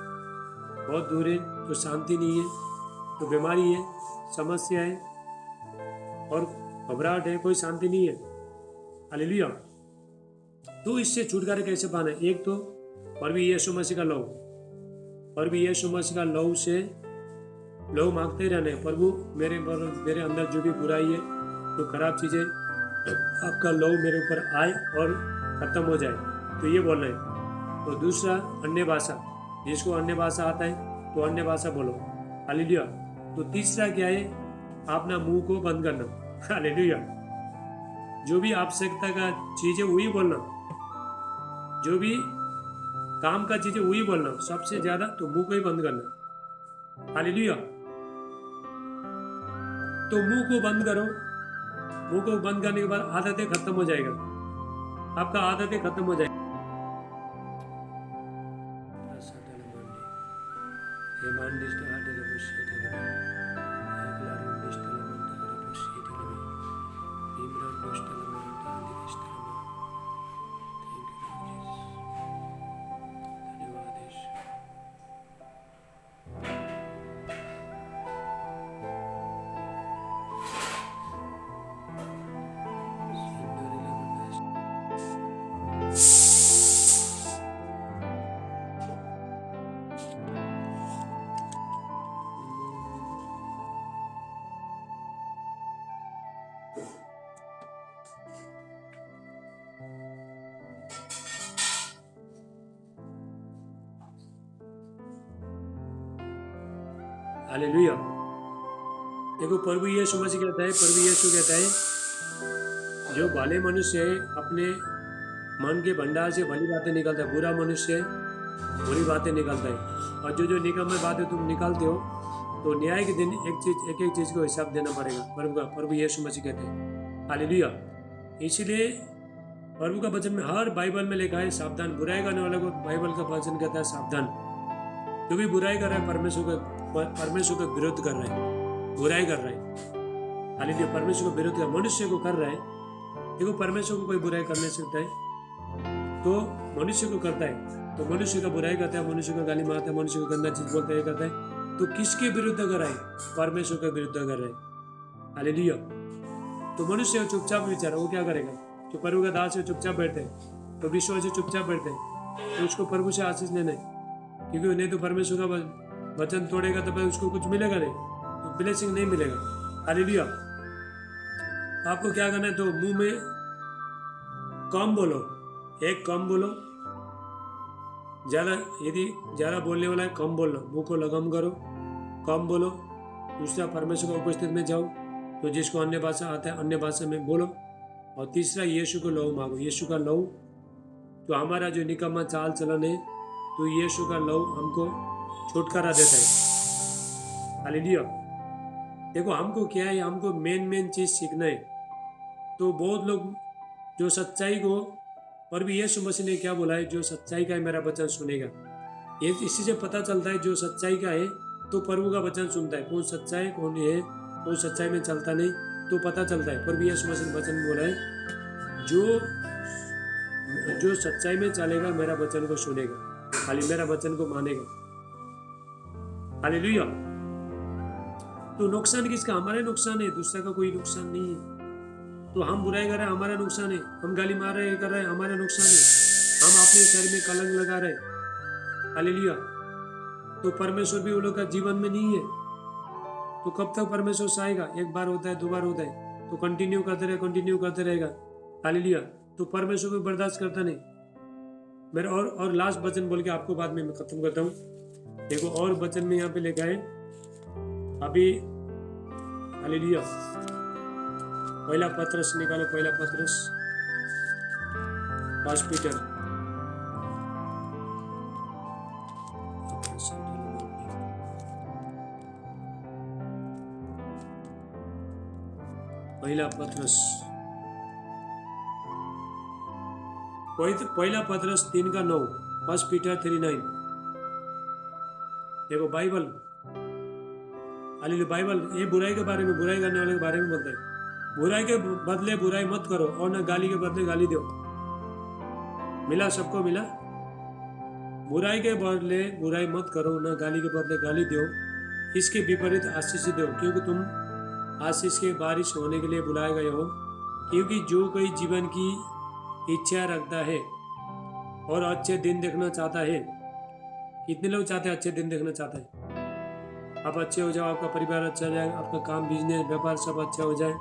बहुत दूर है, तो शांति नहीं है, तो बीमारी है, समस्या है और घबराहट है, कोई शांति नहीं है। हालेलुया। तो इससे छुटकारा कैसे पाना है? एक तो प्रभु यीशु मसीह का लव, प्रभु यीशु मसीह का लव से लव मांगते रहने, प्रभु मेरे अंदर जो भी बुराई है, जो खराब चीज़ें, आपका लव मेरे ऊपर आए और खत्म हो जाए, तो ये बोलना है। तो दूसरा अन्य भाषा, जिसको अन्य भाषा आता है तो अन्य भाषा बोलो। हालेलुया। तो तीसरा क्या है? अपना मुंह को बंद करना। हालेलुया। जो भी आवश्यकता का चीज़ है वही बोलना, जो भी काम का चीज़ है वही बोलना, सबसे ज़्यादा तो मुंह को ही बंद करना। हालेलुया। तो मुंह को बंद करो, मुंह को बंद करने के बाद आदतें खत्म हो जाएगा, आपका आदतें खत्म हो जाएगी। हालेलुया। देखो प्रभु यीशु मसीह कहता है, प्रभु यीशु कहता है, जो भले मनुष्य है अपने मन के भंडार से भली बातें निकलता है, बुरा मनुष्य बुरी बातें निकलता है। और जो निकम्मे बातें तुम निकालते हो, तो न्याय के दिन एक एक चीज़ को हिसाब देना पड़ेगा प्रभु यीशु मसीह कहते हैं। हालेलुया। इसीलिए प्रभु का वचन में हर बाइबल में लिखा है सावधान, बुराई करने वाले को बाइबल का वचन कहता है सावधान। जो भी बुराई कर रहा है परमेश्वर का विरोध कर रहा है, बुराई कर रहा है। हालेलुया। परमेश्वर को विरोध कर, मनुष्य को कर रहा है। देखो परमेश्वर को कोई बुराई कर नहीं सकता है, तो मनुष्य को करता है, तो मनुष्य का बुराई करता है, मनुष्य का गाली मारता है, मनुष्य को गंदा चीज बोलता है, करता है, तो किसके विरुद्ध कर रहा है? परमेश्वर के विरुद्ध कर रहा है। हालेलुया। तो मनुष्य चुपचाप विचारा, वो क्या करेगा? जो प्रभु का दास है चुपचाप बैठते हैं, तो विश्वास से चुपचाप बैठते हैं, तो उसको प्रभु से आशीष लेना है, क्योंकि नहीं तो परमेश्वर का वचन तोड़ेगा तो उसको कुछ मिलेगा नहीं, तो ब्लेसिंग नहीं मिलेगा। हालेलुया। आपको क्या करना है? तो मुंह में कम बोलो, एक कम बोलो, ज़्यादा यदि ज़्यादा बोलने वाला है कम बोलना, मुंह को लगम करो, कम बोलो। दूसरा परमेश्वर का उपस्थित में जाओ, तो जिसको अन्य भाषा आता है अन्य भाषा में बोलो। और तीसरा यीशु को लहू मांगो, यीशु का लहू। तो हमारा जो निकम्मा चाल चलन है, तो यीशु का लहू हमको छुटकारा देता है। हालेलुया। देखो हमको क्या है, हमको मेन चीज़ सीखना है। तो बहुत लोग जो सच्चाई को, और भी यीशु मसीह ने क्या बोला है, जो सच्चाई का है मेरा वचन सुनेगा। ये इसी से पता चलता है जो सच्चाई का है तो प्रभु का वचन सुनता है। कौन सच्चा है कौन है, कौन सच्चाई में चलता नहीं, तो पता चलता है। प्रभु यीशु मसीह ने वचन बोला है, जो सच्चाई में चलेगा मेरा वचन को सुनेगा, खाली मेरा वचन को मानेगा। हालेलुया। तो नुकसान किसका? हमारा नुकसान है, दूसरा का कोई नुकसान नहीं है। तो हम बुराई कर रहे हैं, हमारा नुकसान है, हम गाली मार रहे कर रहे हैं, हमारा नुकसान है, हम अपने शरीर में कलंक लगा रहे हैं। हालेलुया। तो परमेश्वर भी उन लोग का जीवन में नहीं है, तो कब तक परमेश्वर सहायगा? एक बार होता है, दो बार होता है, तो कंटिन्यू करते रहेगा। हालेलुया। तो परमेश्वर को बर्दाश्त करता नहीं। मेरा और लास्ट वचन बोल के आपको बाद में मैं खत्म करता हूँ। देखो और वचन में यहाँ पे लिखा है अभी, हालेलुया, पहला पत्रस निकालो, पहला पत्रस 5 पीटर, पहला पत्रस, पहला पत्रस 3:9, 1 पीटर 3:9। देखो बाइबल हालेलुया। बाइबल ये बुराई के बारे में, बुराई करने वाले के बारे में बोलता है, बुराई के बदले बुराई मत करो और न गाली के बदले गाली दो। मिला, सबको मिला। बुराई के बदले बुराई मत करो, न गाली के बदले गाली दो, इसके विपरीत आशीष दो, क्योंकि तुम आशीष के बारिश होने के लिए बुलाए गए हो। क्योंकि जो कोई जीवन की इच्छा रखता है और अच्छे दिन देखना चाहता है, कितने लोग चाहते हैं अच्छे दिन देखना चाहते हैं? आप अच्छे हो जाओ, आपका परिवार अच्छा जाए, आपका काम, बिजनेस, व्यापार सब अच्छा हो जाए,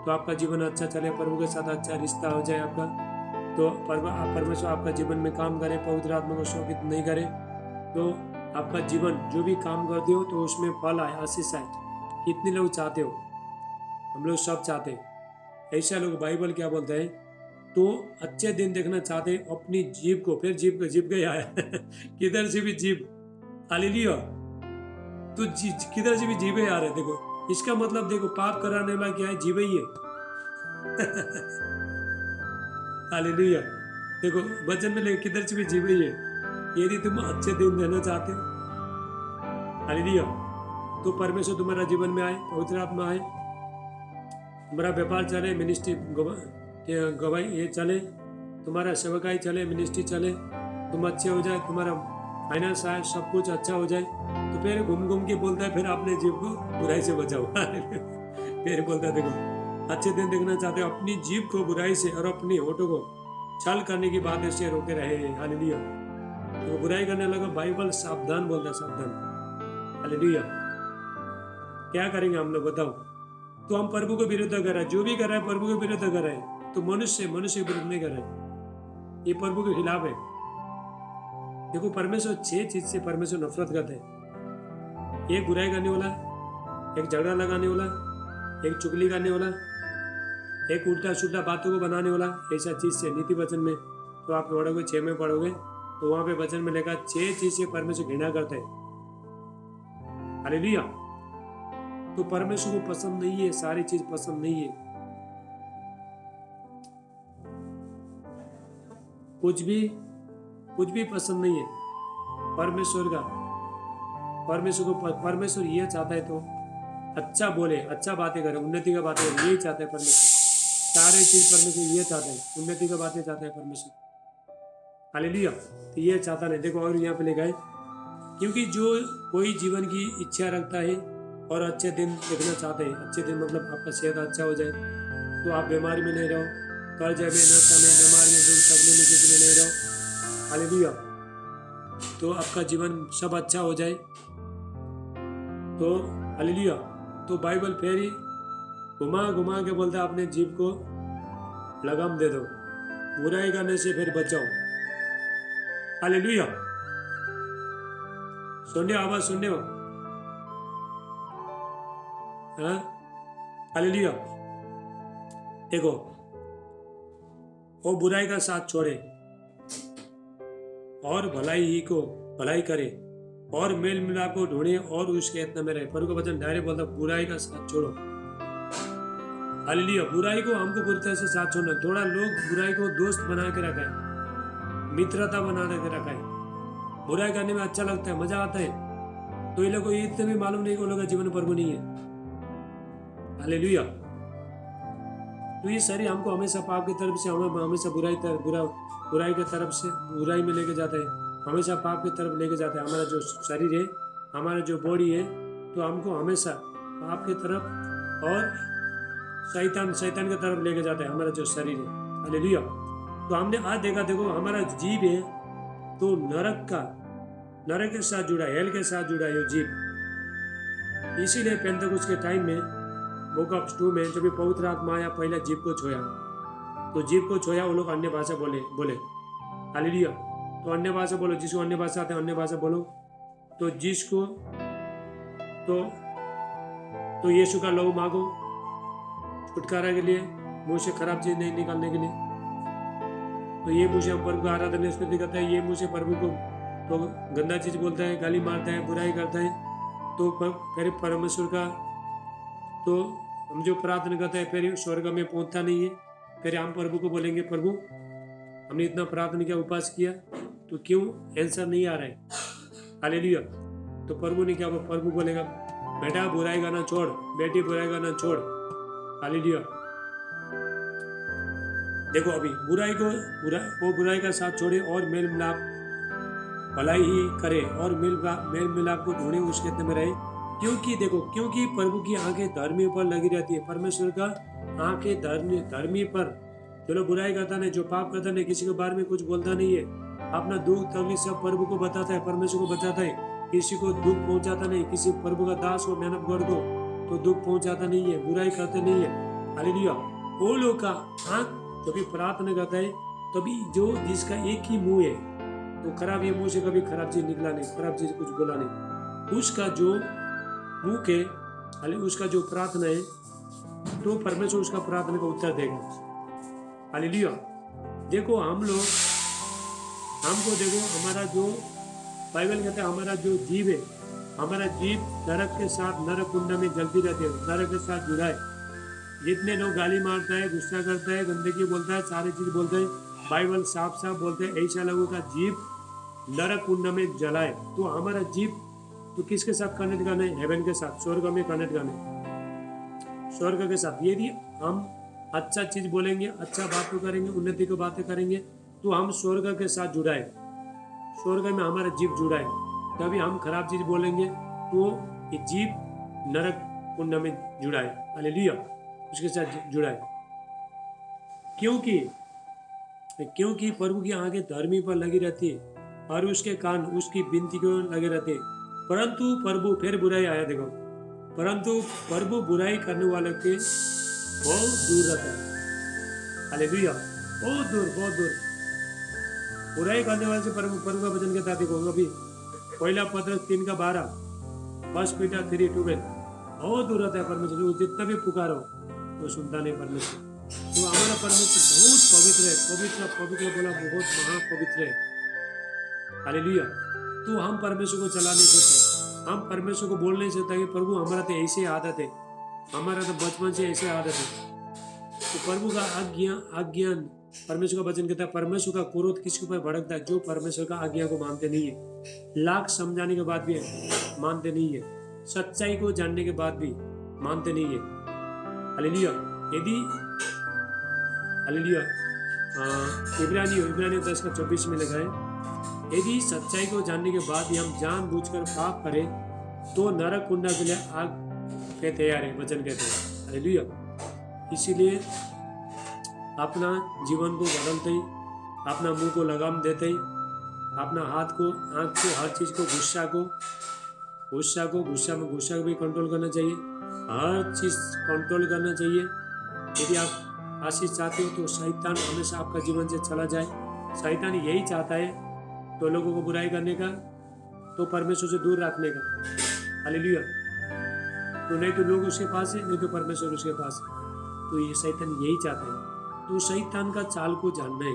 तो आपका जीवन अच्छा चले, प्रभु के साथ अच्छा रिश्ता हो जाए आपका, तो परमेश्वर आपका जीवन में काम करे, पवित्र आत्मा को शोकित नहीं करे, तो आपका जीवन जो भी काम करते हो तो उसमें फल आए, आशीष आए। कितने लोग चाहते हो? हम लोग सब चाहते हैं। ऐसा लोग, बाइबल क्या बोलते हैं, तो अच्छे दिन देखना चाहते हैं, अपनी जीभ को, फिर जीभ गया है किधर से भी जीभ, हालेलुया, तो किधर से भी जीभे आ रहे। देखो इसका मतलब, देखो पाप कराने वाला क्या है? जीभ ही है हालेलुया। देखो वचन में लेके किधर से भी जीभ ही है। यदि तुम अच्छे दिन देना चाहते हो, हालेलुया, तो परमेश्वर तुम्हारा जीवन में आए, पवित्र आत्मा आए, तुम्हारा व्यापार चले, मिनिस्ट्री गवाही ये चले, तुम्हारा सेवकाई चले, मिनिस्ट्री चले, तुम अच्छे हो जाए, तुम्हारा फाइनेंस आए, सब कुछ अच्छा हो जाए, तो फिर घूम घूम के बोलता है, फिर अपने जीव को बुराई से बचाओ फिर बोलता है, देखो अच्छे दिन देखना चाहते हो, अपनी जीभ को बुराई से और अपनी होठों को छल करने की बात से रोके रहे। हालेलुया। तो बुराई करने लगा, बाइबल सावधान बोलता है, सावधान। हालेलुया। क्या करेंगे हम लोग, बताओ? तो हम प्रभु को विरुद्ध कर रहे हैं, जो भी कर रहा है प्रभु के विरुद्ध कर रहे हैं, तो मनुष्य के विरुद्ध नहीं कर रहे हैं, ये प्रभु के खिलाफ है। देखो परमेश्वर 6 चीज से परमेश्वर नफरत करते हैं। एक बुराई करने वाला, एक झगड़ा लगाने वाला, एक चुगली करने वाला, एक उल्टा सुल्टा बातों को बनाने वाला, ऐसा चीज से नीति वचन में, तो आप पढ़ोगे 6 में पढ़ोगे, तो वहां पे वचन में लिखा 6 चीज से परमेश्वर घृणा करते हैं। हालेलुया। तो परमेश्वर को पसंद नहीं है, सारी चीज पसंद नहीं है, कुछ भी पसंद नहीं है परमेश्वर का। परमेश्वर ये चाहता है तो अच्छा बोले, अच्छा बातें करे, उन्नति का बातें करे, यही चाहता है परमेश्वर। सारे चीज परमेश्वर ये चाहता है, उन्नति का बातें चाहता है परमेश्वर। हालेलुया। तो ये चाहता नहीं। देखो और यहाँ पे लिखा है, क्योंकि जो कोई जीवन की इच्छा रखता है और अच्छे दिन देखना चाहते हैं, अच्छे दिन मतलब आपका सेहत अच्छा हो जाए, तो आप बीमारी में नहीं रहो, कर्ज में, नशा में, बीमारी में, दुख तकलीफ में, किसी में नहीं रहो। हालेलुया। तो आपका जीवन सब अच्छा हो जाए, तो हालेलुया। तो बाइबल फिर ही घुमा के बोलता है, अपने जीभ को लगाम दे दो, बुराई करने से फिर बचाओ। हालेलुया। सुनने हो, आवाज सुनने हो? हाँ, हालेलुया। देखो, वो बुराई का साथ छोड़े और भलाई करे और मेल मिलाप को ढूंढे और उसके यत्न में रहे। प्रभु का वचन डायरेक्ट बोलता, बुराई का साथ छोड़ो। हालेलुया। बुराई को हमको पूरी तरह से साथ छोड़ना। थोड़ा लोग बुराई को दोस्त बना के रखा है, मित्रता बना के रखा है, बुराई करने में अच्छा लगता है, मजा आता है, तो ये लोग को इतने भी मालूम नहीं कि उन लोगों का जीवन प्रभु नहीं है। हालेलुया। तो ये शरीर हमको हमेशा पाप की तरफ से, हमें हमेशा बुराई की तरफ से, बुराई में लेके जाता है, हमेशा पाप की तरफ लेके जाता है। हमारा जो शरीर है, हमारा जो बॉडी है, तो हमको हमेशा पाप की तरफ और शैतान की तरफ लेके जाता है, हमारा जो शरीर है। हालेलुया। तो हमने आज देखा, देखो हमारा जीव है तो नरक के साथ जुड़ा, हेल के साथ जुड़ा है जीव। इसीलिए पेंतकुस्त के टाइम में, बुक ऑफ 2 में, जब भी पवित्र आत्मा आया, पहले जीव को छोया, तो जीव को छोया, वो लोग अन्य भाषा बोले। हालेलुया। तो अन्य भाषा बोलो, जिसको अन्य भाषा आते हैं अन्य भाषा बोलो। तो जिसको तो यीशु का लहू मांगो छुटकारा के लिए, मुंह से खराब चीज नहीं निकालने के लिए। तो ये मुंह से हम प्रभु का आराधना स्तुति करता है, ये मुंह से प्रभु को तो गंदा चीज बोलता है, गाली मारता है, बुराई करता है, तो फिर परमेश्वर का, तो हम जो प्रार्थना करते हैं फिर स्वर्ग में पहुंचता नहीं है। फिर हम प्रभु को बोलेंगे, प्रभु हमने इतना प्रार्थना किया, उपास किया, तो क्यों आंसर नहीं आ रहा है? हालेलुया। तो प्रभु ने क्या, प्रभु बोलेगा, बेटा बुराई करना छोड़, बेटी बुराई करना छोड़। हालेलुया। देखो अभी वो बुराई का साथ छोड़े और मेल मिलाप भलाई ही करे और मेल मिलाप को ढूंढे उस क्षेत्र में रहे। क्योंकि प्रभु की आंखें धर्मी पर लगी रहती है। परमेश्वर का आंखें धर्मी पर। जो लोग बुराई करता नहीं, जो पाप करता नहीं, किसी के बारे में कुछ बोलता नहीं है, अपना दुख तकलीफ सब प्रभु को बताता है, परमेश्वर को बताता है, किसी को दुख पहुंचाता नहीं, किसी प्रभु का दास हो मेहनत कर दो तो दुख पहुंचाता नहीं है, बुराई करते नहीं है। हालेलुया। वो लोग का आंख कभी प्रार्थना करता है, तभी जो जिसका एक ही मुंह है, तो खराब ये मुंह से कभी खराब चीज निकला नहीं, खराब चीज कुछ बोला नहीं, उसका जो मुंह के उसका जो प्रार्थना है, तो परमेश्वर उसका प्रार्थना का उत्तर देगा। हालेलुया। देखो हमको देखो, हमारा जो बाइबल कहता है, हमारा जो जीव है, हमारा जीव नरक के साथ, नरक कुंड में जलती रहती है, नरक के साथ जुड़ा है। जितने लोग गाली मारता है, गुस्सा करता है, गंदगी बोलता है, सारी चीज बोलते हैं, बाइबल साफ साफ बोलते हैं ऐसा लोगों का जीव नरक कुंड में जला है। तो हमारा जीव तो किसके साथ कनेक्ट करना है? हेवन के साथ, स्वर्ग में कनेक्ट करना है, स्वर्ग के साथ। यदि हम अच्छा चीज बोलेंगे, अच्छा बातें करेंगे, उन्नति की बातें करेंगे, तो हम स्वर्ग के साथ जुड़ाए, स्वर्ग में हमारा जीव जुड़ा है। तभी हम खराब चीज बोलेंगे तो ये जीव नरक कुंड में जुड़ा है। हालेलुया। उसके साथ जुड़ा है। क्योंकि प्रभु की आंखें धर्मी पर लगी रहती है और उसके कान उसकी विनती को लगे रहते हैं। परंतु प्रभु, फिर बुराई आया देखो, परंतु प्रभु बुराई करने वाले के बहुत दूर रहता है। हालेलुया। बहुत दूर बुराई करने वाले से प्रभु का वचन कहता है। देखो अभी पहला पत्र 3:12, 1 पीटर 3:12, बहुत दूर रहता है परमेश्वर। जो जितना भी पुकारो तो सुनता नहीं परमेश्वर। तो हमारा परमेश्वर बहुत पवित्र है, पवित्र बोला, बहुत महापवित्र है। हालेलुया। तो हम परमेश्वर को चला नहीं सकते, हम परमेश्वर को बोल नहीं सकते कि प्रभु हमारा तो ऐसे आदत है, हमारा तो बचपन से ऐसे आदत है। तो प्रभु का आज्ञा परमेश्वर का वचन कहता है, परमेश्वर का क्रोध किसके ऊपर भड़कता है? जो परमेश्वर का आज्ञा को मानते नहीं है, लाख समझाने के बाद भी मानते नहीं है, सच्चाई को जानने के बाद भी मानते नहीं है। हालेलुया। हालेलुया। इब्रानियों 10:24 में लिखा है, यदि सच्चाई को जानने के बाद भी हम जानबूझकर पाप करें तो नरक कुंड के लिए आग के तैयार है, वचन कहते हैं। हालेलुया। इसीलिए अपना जीवन को बदलते ही, अपना मुंह को लगाम देते ही, अपना हाथ को, आंख को, हर चीज को, गुस्सा भी कंट्रोल करना चाहिए, हर चीज कंट्रोल करना चाहिए। यदि आप आशीष चाहते हो तो शैतान हमेशा आपका जीवन से चला जाए। शैतान यही चाहता है, तो लोगों को बुराई करने का, तो परमेश्वर से दूर रखने का। हालेलुया। तो नहीं तो लोग उसके पास है, नहीं तो परमेश्वर उसके पास है। तो ये शैतान यही चाहता है। तो शैतान का चाल को जानना है।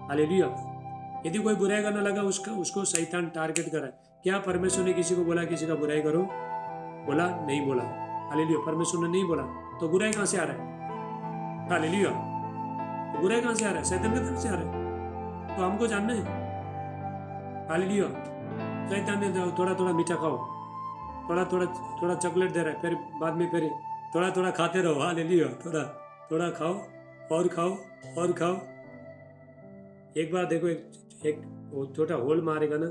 हालेलुया। यदि कोई बुराई करने लगा, उसको शैतान टारगेट करा। क्या परमेश्वर ने किसी को बोला किसी का बुराई करो? बोला? नहीं बोला। हालेलुया। परमेश्वर ने नहीं बोला, तो बुराई कहां से आ रहा है? हालेलुया। तो बुराई कहां से आ रहा है? शैतान की तरफ से आ रहा है। तो हमको जानना है। हालेलुया। शैतान ने थोड़ा मीठा खाओ, थोड़ा चॉकलेट दे रहा है, फिर बाद में फिर थोड़ा खाते रहो। हालेलुया। थोड़ा खाओ और खाओ। एक बार देखो, एक छोटा होल मारेगा ना,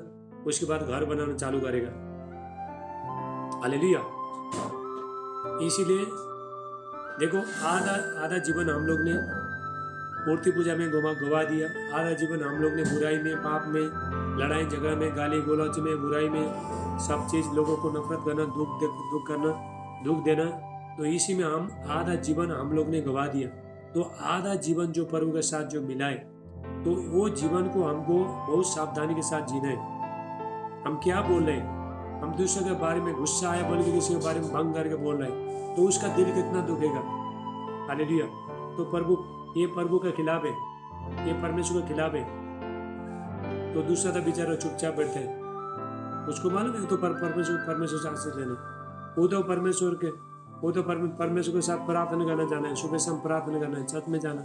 उसके बाद घर बनाना चालू करेगा। हालेलुया। इसीलिए देखो, आधा जीवन हम लोग ने मूर्ति पूजा में गवा दिया, आधा जीवन हम लोग ने बुराई में, पाप में, लड़ाई झगड़ा में, गाली गलौज में, बुराई में, सब चीज, लोगों को नफरत करना, दुख देना। तो इसी में हम आधा जीवन हम लोग ने गवा दिया। तो आधा जीवन जो प्रभु के साथ जो मिला है, तो वो जीवन को हमको बहुत सावधानी के साथ जीना है। हम क्या बोल रहे हैं? हम दूसरे के बारे में गुस्सा आया बोल के किसी के बारे में भंग करके बोल रहे हैं, तो उसका दिल कितना दुखेगा। हालेलुया। तो प्रभु के खिलाफ है, ये परमेश्वर के खिलाफ है। तो दूसरा तो बेचारा चुपचाप बैठते हैं, उसको मालूम है तो परमेश्वर से आशीष लेने, वो तो परमेश्वर के साथ प्रार्थना करना जाना है, सुबह शाम प्रार्थना करना है, छत में जाना,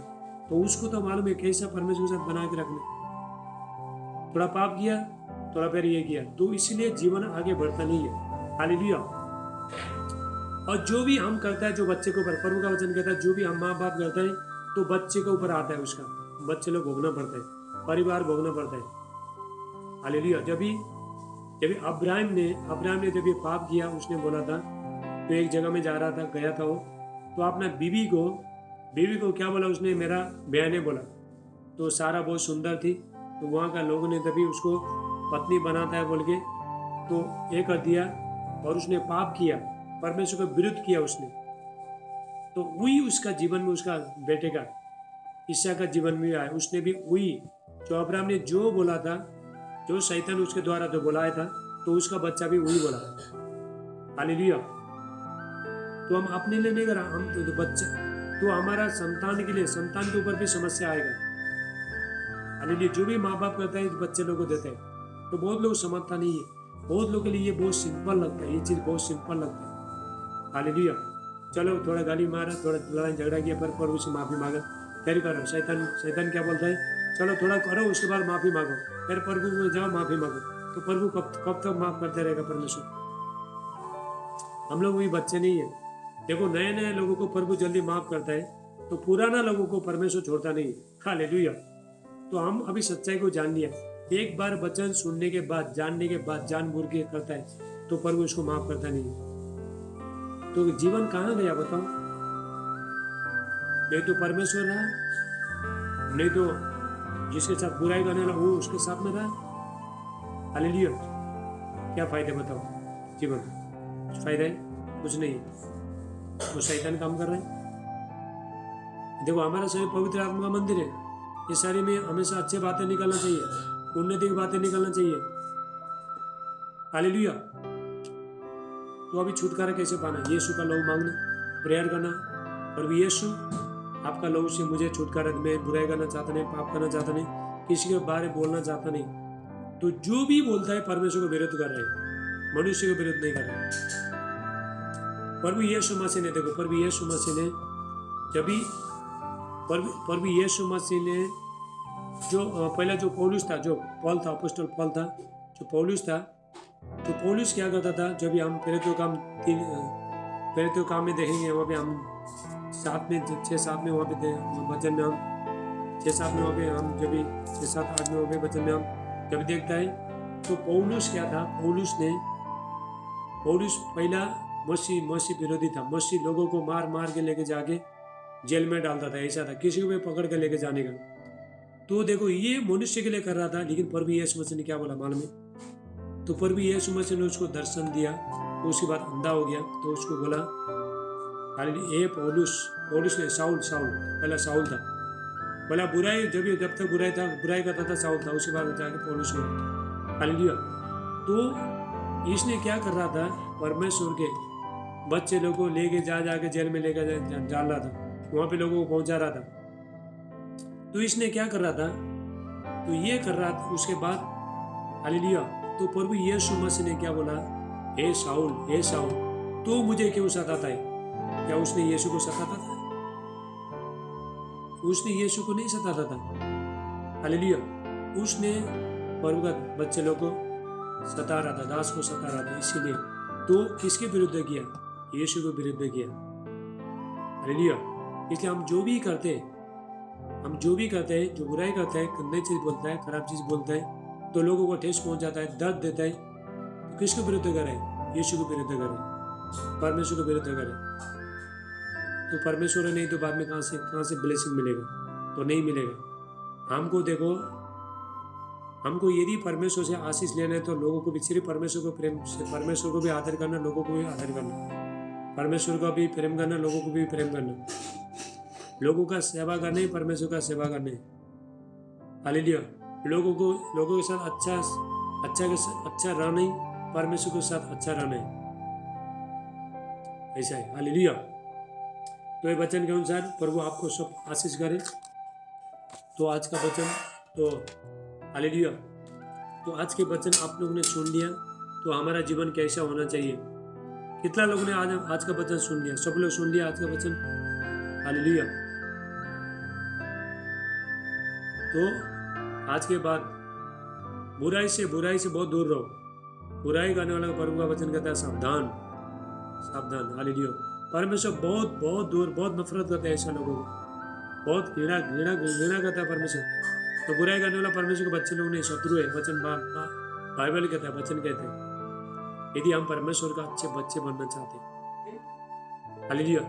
तो उसको तो मालूम है कैसा परमेश्वर के साथ बना के रखना। थोड़ा पाप किया, थोड़ा फिर ये किया, तो इसलिए जीवन आगे बढ़ता नहीं है। हालेलुया। और जो भी हम करता है, जो बच्चे के ऊपर, प्रभु का वचन कहता है, जो भी हम माँ बाप करते हैं तो बच्चे के ऊपर आता है, उसका बच्चे लोग भोगना पड़ता है, परिवार भोगना पड़ता है। हालेलुया। जब भी अब्राहम ने जब ये पाप किया, उसने बोला था, तो एक जगह में जा रहा था, गया था वो, तो अपना बीवी को क्या बोला उसने, मेरा ब्याह ने बोला। तो सारा बहुत सुंदर थी, तो वहाँ का लोगों ने तभी उसको पत्नी बनाता है बोल के तो ये कर दिया, और उसने पाप किया, परमेश्वर का विरुद्ध किया उसने। तो वही उसका जीवन में, उसका बेटे का, ईसा का जीवन में आया, उसने भी वही जो अब्राहम ने जो बोला था, जो शैतान उसके द्वारा जो बुलाया था, तो उसका बच्चा भी वही बोला। हालेलुया। तो हम अपने लिए नहीं करा, हम तो बच्चा, तो हमारा संतान के लिए, संतान के ऊपर भी समस्या आएगा। हालेलुया। जो भी माँ बाप करता है बच्चे लोगों को देते हैं, तो बहुत लोग समझता नहीं है, बहुत लोगों के लिए ये बहुत सिंपल लगता है, ये चीज बहुत सिंपल लगता है। हालेलुया। चलो थोड़ा गाली मारा, थोड़ा लड़ाई झगड़ा किया, पर प्रभु से माफी मांगा, फिर करो। शैतान क्या बोलता है, चलो थोड़ा करो, उसके बाद माफी मांगो, फिर प्रभु में जाओ माफी मांगो। तो प्रभु कब तक माफ करते रहेगा परमेश्वर। हम लोग भी बच्चे नहीं है। देखो नए नए लोगों को प्रभु जल्दी माफ करता है, तो पुराना लोगों को परमेश्वर छोड़ता नहीं। हालेलुया। तो हम अभी सच्चाई को जान लिया, एक बार वचन सुनने के बाद, जानने के बाद जानबूझ के करता है, तो प्रभु उसको माफ करता नहीं। तो जीवन कहाँ गया बताओ। नहीं तो परमेश्वर रहा, नहीं तो जिसके साथ बुराई करने लगा वो उसके साथ में रहा। हालेलुया। क्या फायदे बताओ जीवन, फायदा है कुछ नहीं है, वो शैतान काम कर रहा है। देखो हमारा शरीर पवित्र आत्मा का मंदिर है, ये सारी में हमेशा अच्छी बातें निकलना चाहिए, उन्नति की बातें निकलना चाहिए। हालेलुया। तो अभी छुटकारा कैसे पाना, यीशु का लहू मांगना, प्रेयर करना, और भी यीशु आपका लहू से मुझे छुटकारा, मैं बुराई करना चाहता नहीं, पाप करना चाहता नहीं, किसी के बारे बोलना चाहता नहीं। तो जो भी बोलता है परमेश्वर को विरोध कर रहे हैं, मनुष्य को विरोध नहीं कर रहे। प्रभु यीशु मसीह ने, देखो प्रभु यीशु मसीह ने जब भी प्रभु यीशु मसीह ने जो पहला जो पौलुस था, जो पॉल था, अपोस्टल पॉल था, जो पौलुस था, तो पौलुस क्या करता था, जब भी हम प्रेरितों काम में देखेंगे, वहाँ पे हम साथ में 6-7 में, वहाँ पे वचन में हम 6-7 में, वहाँ पे हम जब भी 6-7-8 में, वहाँ पे वचन में हम जब देखता है, तो पौलुस क्या था, पौलुस पहला मसीह विरोधी था। मसीह लोगों को मार मार के लेके जाके जेल में डालता था, ऐसा था, किसी को भी पकड़ के लेके जाने का। तो देखो ये मनुष्य के लिए कर रहा था, लेकिन प्रभु यीशु मसीह ने क्या बोला मालूम है, तो प्रभु यीशु मसीह ने उसको दर्शन दिया, तो उसके बाद अंधा हो गया, तो उसको बोला, हालेलुया, पौलुस ने, शाऊल पहला शाऊल था, बोला बुराई, जब तक बुराई करता था शाऊल था, उसके बाद जाके पौलुस हुआ। हालेलुया। तो इसने क्या कर रहा था, परमेश्वर के बच्चे लोगों को लेके जाके जेल में लेकर डाल रहा था, वहां पे लोगों को पहुंचा रहा था। तो इसने क्या कर रहा था, तो ये कर रहा था, उसके बाद हालेलुया, तो प्रभु यीशु मसीह ने क्या बोला, हे शाऊल तो मुझे क्यों सताता है। क्या उसने यीशु को सताता था? उसने यीशु को नहीं सताता था। हालेलुया। उसने प्रभु का बच्चे लोग को सता रहा था, दास को सता रहा था, इसीलिए तो किसके विरुद्ध किया, यीशु को विरुद्ध किया। हालेलुया। इसलिए हम जो भी करते हैं, जो बुराई करता है, गंदी चीज बोलता है, खराब चीज बोलता है, तो लोगों को ठेस पहुंचाता है, दर्द देता है, तो किसको विरुद्ध करे, यीशु को विरुद्ध करे, परमेश्वर को विरुद्ध करे। तो परमेश्वर है, नहीं तो बाद में कहाँ से ब्लेसिंग मिलेगा, तो नहीं मिलेगा। हमको देखो, हमको यदि परमेश्वर से आशीष लेना है, तो लोगों को भी सिर्फ परमेश्वर को प्रेम से, परमेश्वर को भी आदर करना, लोगों को भी आदर करना, परमेश्वर को भी प्रेम करना, लोगों को भी प्रेम करना, लोगों का सेवा करना ही परमेश्वर का सेवा करना है। हालेलुया। लोगों के साथ अच्छा रहना ही परमेश्वर के साथ अच्छा रहना है, ऐसा है। हालेलुया। तो ये वचन के अनुसार प्रभु आपको सब आशीष करे। तो आज का वचन, तो हालेलुया, तो आज के वचन आप लोग ने सुन लिया, तो हमारा जीवन कैसा होना चाहिए। कितना लोगों ने आज का वचन सुन लिया, सब लोग सुन लिया आज का वचन। हालेलुया। तो आज के बाद बुराई से बहुत दूर रहो, बुराई करने वाला को प्रभु का वचन कहता है सावधान, सावधान। हालेलुया। परमेश्वर बहुत बहुत दूर, बहुत नफरत करता है ऐसा लोगों को, बहुत घृणा घृणा घृणा करता है परमेश्वर। तो बुराई करने वाला परमेश्वर के बच्चे लोग नहीं, शत्रु है। वचन बाइबल कहता है, वचन कहते हैं। यदि हम परमेश्वर का अच्छे बच्चे बनना चाहते हैं, हालेलुया,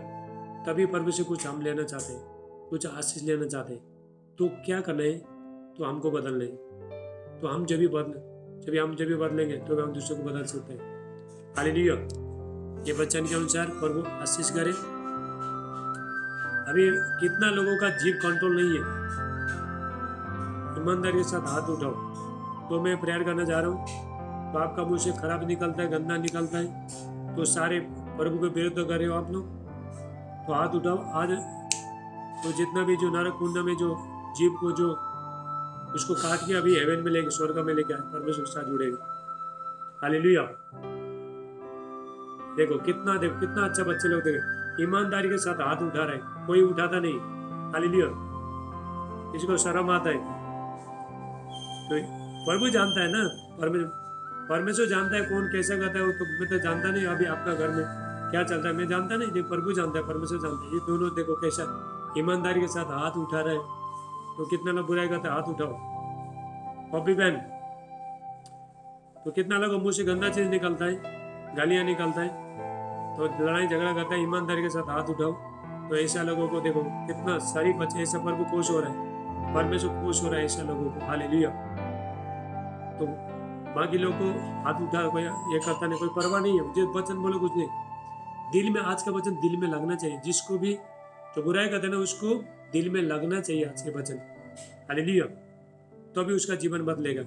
तभी परमेश्वर कुछ हम लेना चाहते हैं, कुछ आशीष लेना चाहते हैं, तो क्या करना है? तो हमको बदलना है। तो हम जब भी बदलेंगे तो हम दूसरों को बदल सकते हैं। हालेलुया। ये वचन के अनुसार प्रभु आशीष करे। अभी कितना लोगों का जीव कंट्रोल नहीं है? ईमानदारी के साथ हाथ उठाओ। तो मैं प्रेयर करना जा रहा हूँ। तो आपका मुंह से खराब निकलता है, गंदा निकलता है, तो सारे प्रभु के विरुद्ध कर रहे हो आप लोग, तो हाथ उठाओ आज। तो जितना भी जो नरक कुंड में जो जीव को जो उसको काट के अभी हेवन में लेके, स्वर्ग में लेके आए, परमेश्वर के साथ जुड़ेगा। हालेलुया। देखो कितना अच्छा बच्चे लोग, देखो ईमानदारी के साथ हाथ उठा रहे, कोई उठाता नहीं। हालेलुया। इसको शर्म आता है। तो प्रभु जानता है ना, परमेश्वर जानता है कौन कैसा करता है। वो तो मैं तो जानता नहीं अभी आपका घर में क्या चलता है, मैं जानता नहीं, लेकिन प्रभु जानता है, परमेश्वर जानता है। ये दोनों देखो कैसा ईमानदारी के साथ हाथ उठा रहे। तो कितना लोग बुराई करते हैं? हाथ उठाओ। पॉपी बहन, तो कितना लोग मुंह से गंदा चीज निकलता है, गालियां निकलता है, तो लड़ाई झगड़ा करता है। ईमानदारी के साथ हाथ उठाओ। तो ऐसा लोगों को देखो कितना सारी बच्चे, ऐसा प्रभु खुश हो रहा है, परमेश्वर खुश हो रहा है ऐसा लोगों को। हालेलुया। तो बाकी लोग को हाथ उठा कोई ये करता नहीं, कोई परवाह नहीं है, मुझे वचन बोलो कुछ नहीं। दिल में आज का वचन दिल में लगना चाहिए। जिसको भी जो बुराई करते हैं ना, उसको दिल में लगना चाहिए आज के वचन। हालेलुया। तो भी उसका जीवन बदलेगा।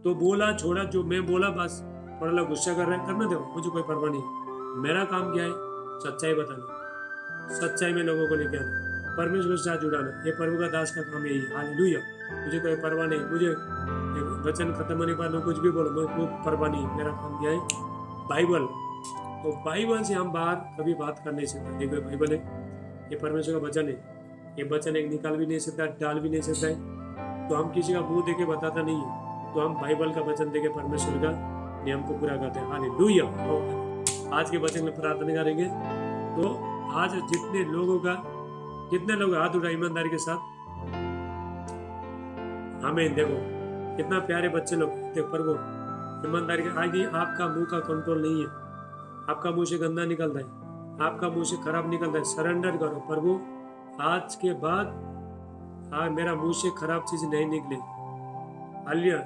तो बोला छोड़ा, जो मैं बोला बस, थोड़ा लोग गुस्सा कर रहे हैं, करना दो, मुझे कोई परवाह नहीं। मेरा काम क्या है? सच्चाई बताना, सच्चाई में लोगों को लेके आना, परमेश्वर के साथ जुड़ाना। ये प्रभु का दास का काम यही है। हालेलुया। मुझे कोई परवाह नहीं, मुझे वचन खत्म होने के बाद कुछ भी बोलो, मैं कोई परवाह नहीं। मेरा काम क्या है? बाइबल। तो बाइबल से हम बाहर कभी बात कर नहीं सकते। देखो बाइबल है, ये परमेश्वर का वचन है। ये वचन एक निकाल भी नहीं सकता, डाल भी नहीं सकता है। तो हम किसी का मुंह देके बताता नहीं है, तो हम बाइबल का वचन देके परमेश्वर का नियम को पूरा करते हैं। हालेलुया। तो आज के वचन में प्रार्थना करेंगे। तो आज जितने लोग हाथ उठाए ईमानदारी के साथ, हमें देखो कितना प्यारे बच्चे लोग, देखो प्रभु ईमानदारी के। आज आपका मुंह का कंट्रोल नहीं है, आपका मुंह से गंदा निकलता है, आपका मुंह से खराब निकलता है, सरेंडर करो प्रभु। आज के बाद मेरा मुंह से खराब चीज नहीं निकले। हालेलुया।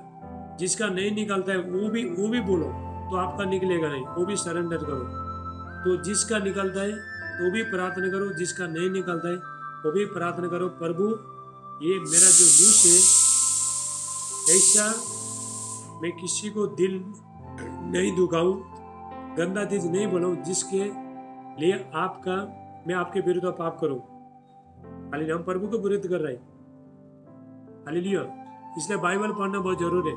जिसका नहीं निकलता है वो भी बोलो, तो आपका निकलेगा नहीं, वो भी सरेंडर करो। तो जिसका निकलता है तो भी प्रार्थना करो, जिसका नहीं निकलता है वो भी प्रार्थना करो। प्रभु ये मेरा जो मुंह से ऐसा मैं किसी को दिल नहीं दुखाऊं, गंदा चीज नहीं बोलूं, जिसके लिए मैं आपके विरुद्ध पाप करूं। हालेलुया। हम प्रभु को विरुद्ध कर रहे हैं। हालेलुया। इसलिए बाइबल पढ़ना बहुत जरूरी है,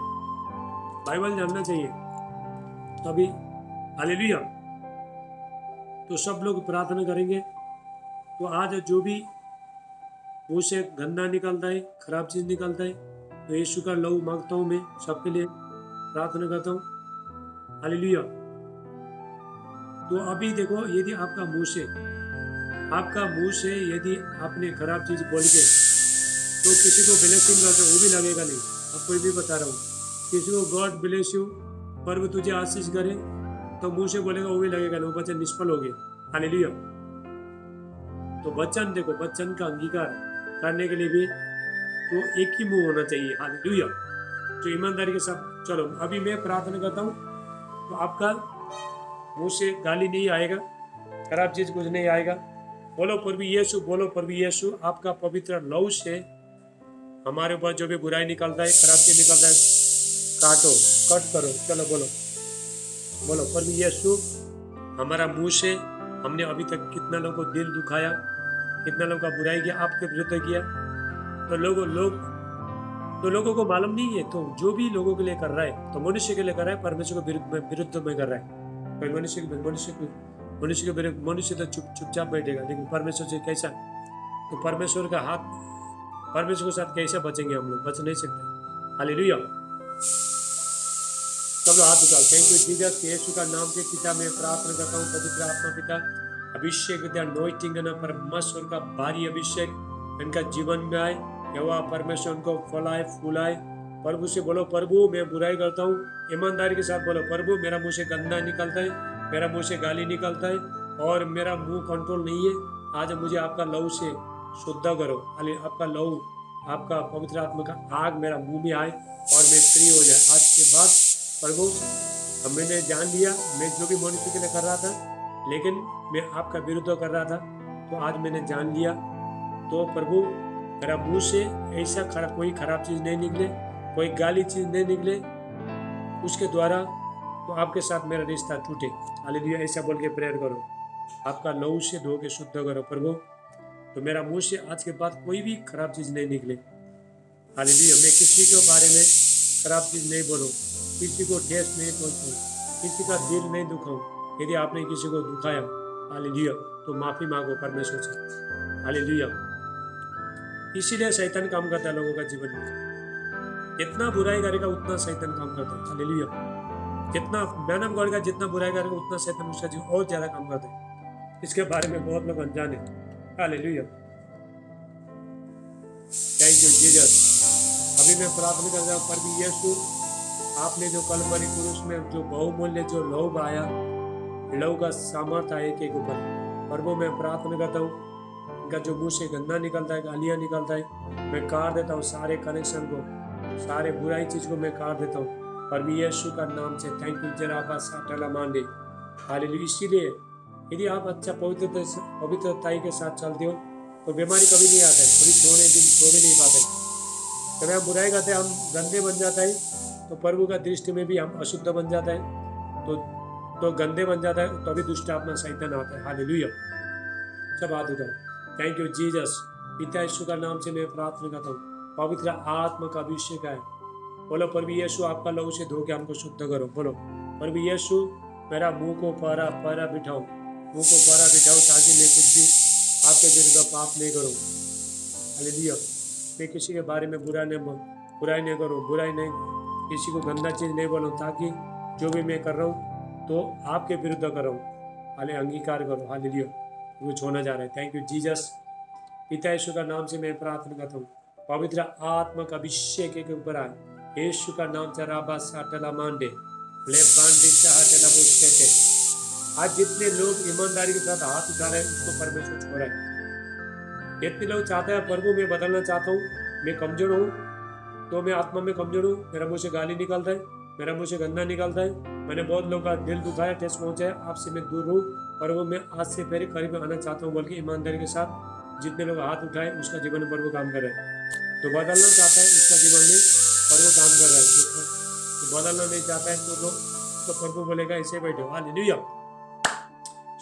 बाइबल जानना चाहिए तभी। हालेलुया। तो सब लोग प्रार्थना करेंगे। तो आज जो भी मुंह से गंदा निकलता है, खराब चीज निकलता है, तो यीशु का लहू मांगता हूँ, मैं सबके लिए प्रार्थना करता हूँ। हालेलुया। तो अभी देखो, यदि आपका मुंह से यदि आपने खराब चीज बोल के तो किसी को ब्लेसिंग करते वो भी लगेगा नहीं। आपको ये भी बता रहा हूँ, किसी को गॉड ब्लेस यू, प्रभु तुझे आशीष करे, तो मुंह से बोलेगा वो भी लगेगा नहीं, वो वचन निष्फल हो गया। हालेलुया। तो वचन देखो, वचन का अंगीकार करने के लिए भी तो एक ही मुंह होना चाहिए। हालेलुया। तो ईमानदारी के साथ चलो, अभी मैं प्रार्थना करता हूँ, तो आपका मुंह से गाली नहीं आएगा, खराब चीज कुछ नहीं आएगा। बोलो प्रभु यीशु, बोलो प्रभु यीशु, आपका पवित्र लहू से हमारे ऊपर जो भी बुराई निकलता है, खराब चीज निकलता है, काटो, कट करो। चलो बोलो प्रभु यीशु, हमारा मुंह से हमने अभी तक कितना लोगों को दिल दुखाया, कितना लोगों का बुराई किया, आपके विरुद्ध किया। तो लोगों को मालूम नहीं है। तो जो भी लोगों के लिए कर रहा है, तो मनुष्य के लिए कर रहा है, परमेश्वर के विरुद्ध में कर रहा है। कोई मनुष्य के विरुद्ध, मनुष्य तो चुपचाप बैठेगा, लेकिन परमेश्वर से कैसा? तो परमेश्वर के साथ कैसे बचेंगे हम लोग? बच नहीं सकते। हालेलुया। सब लोग हाथ उठाओ। थैंक यू जीसस, यीशु का नाम से पिता मैं प्रार्थना करता हूँ, पवित्र आत्मा पिता अभिषेक विद्या नोइटिंग ना परमेश्वर का भारी अभिषेक इनका जीवन में आए, यहोवा परमेश्वर उनको फलाए फूलाए। प्रभु से बोलो, प्रभु मैं बुराई करता हूँ, ईमानदारी के साथ बोलो, प्रभु मेरा मुंह से गंदा निकलता है, मेरा मुंह से गाली निकलता है और मेरा मुंह कंट्रोल नहीं है। आज मुझे आपका लहू से शुद्ध करो, आपका लहू, आपका पवित्र आत्मा का आग मेरा मुंह में आए और मैं फ्री हो जाए। आज के बाद प्रभु मैंने जान लिया मैं जो भी मनुष्य के लिए कर रहा था, लेकिन मैं आपका विरुद्ध कर रहा था, तो आज मैंने जान लिया। तो प्रभु मेरा मुंह से ऐसा कोई खराब चीज़ नहीं निकले, कोई गाली चीज़ नहीं निकले, उसके द्वारा तो आपके साथ मेरा रिश्ता टूटे। हालेलुया, ऐसा बोल के प्रेयर करो, आपका लहू से धो के शुद्ध करो प्रभु, तो मेरा मुंह से आज के बाद कोई भी खराब चीज़ नहीं निकले। हालेलुया, मैं किसी के बारे में खराब चीज़ नहीं बोलूँ, किसी को ठेस नहीं पहुँचाऊँ, किसी का दिल नहीं दुखाऊँ। यदि आपने किसी को दुखाया, हालेलुया, तो माफ़ी मांगो परमेश्वर से। हालेलुया, इसीलिए शैतान काम करता है लोगों का जीवन में। जितना बुराई करेगा उतना शैतान काम करता है। हालेलुया, जितना मैन ऑफ गॉड का जितना बुराई करेगा उतना शैतान उसका जीवन और ज़्यादा काम करता है। इसके बारे में बहुत लोग अनजान है। Hallelujah, thank you Jesus. अभी मैं प्रार्थना कर रहा हूँ, प्रभु यीशु आपने जो कलवरी क्रूस में जो बहुमूल्य जो लहू बहाया, लहू का सामर्थ है एक ऊपर। प्रभु मैं प्रार्थना करता हूँ, इनका जो मुंह से गंदा निकलता है, गालियाँ निकलता है, मैं काट देता हूँ सारे कनेक्शन को, सारे बुराई चीज़ को मैं काट देता हूँ प्रभु यीशु का नाम से। थैंक यू जराबा साटला मांडे। हालेलुया, इसीलिए यदि आप अच्छा पवित्रताई के साथ चलते हो तो बीमारी कभी नहीं आता है, कभी सो भी नहीं पाते। कभी हम बुराई करते हैं, हम गंदे बन जाता है, तो प्रभु का दृष्टि में भी हम अशुद्ध बन जाता है, तो गंदे बन जाता है, तभी दुष्ट आत्मा शैतान आता है। हालेलुया, सब हाथ उठाओ। थैंक यू जीसस, पिता यीशु का नाम से मैं प्रार्थना करता हूँ, पवित्र आत्मा का अभिषेक है। बोलो प्रभु यीशु आपका लहू से धो के हमको शुद्ध करो। बोलो प्रभु यीशु मेरा मुंह को पारा बिठाओ, मुंह को पारा बिठाओ, ताकि मैं कुछ भी आपके विरुद्ध पाप नहीं करूँ। हालेलुया, मैं किसी के बारे में बुराई नहीं करूँ, बुराई नहीं, किसी को गंदा चीज़ नहीं बोलूँ, ताकि जो भी मैं कर रहा हूँ तो आपके विरुद्ध कर रहा हूँ। हाले अंगीकार करो। हालेलुया, कुछ होना जा रहा है। थैंक यू जीसस, पिता यीशु का नाम से मैं प्रार्थना करता हूँ, पवित्र आत्मा का अभिषेक के ऊपर आए, यीशु का नाम से। राबा साटला मांडे ले बांडे साटला बोलते। आज जितने लोग ईमानदारी के साथ हाथ उठा रहे हैं उसको परमेश्वर छोड़ रहा है। जितने लोग चाहते हैं प्रभु मैं बदलना चाहता हूँ, मैं कमजोर हूँ, तो मैं आत्मा में कमजोर हूँ, मेरा मुँह से गाली निकलता है, मेरा मुँह से गंदा निकलता है, मैंने बहुत लोगों का दिल दुखाया, ठेस पहुँचाया, आपसे मैं दूर हूँ, प्रभु मैं आज से मेरे करीब आना चाहता हूँ बोल के ईमानदारी के साथ जितने लोग हाथ उठाए उसका जीवन में प्रभु काम कर रहे हैं। तो बदलना चाहता है उसका जीवन में प्रभु काम कर रहा है, तो बदलना नहीं चाहता है तो लोग तो प्रभु बोलेगा ऐसे बैठो। हालेलुया,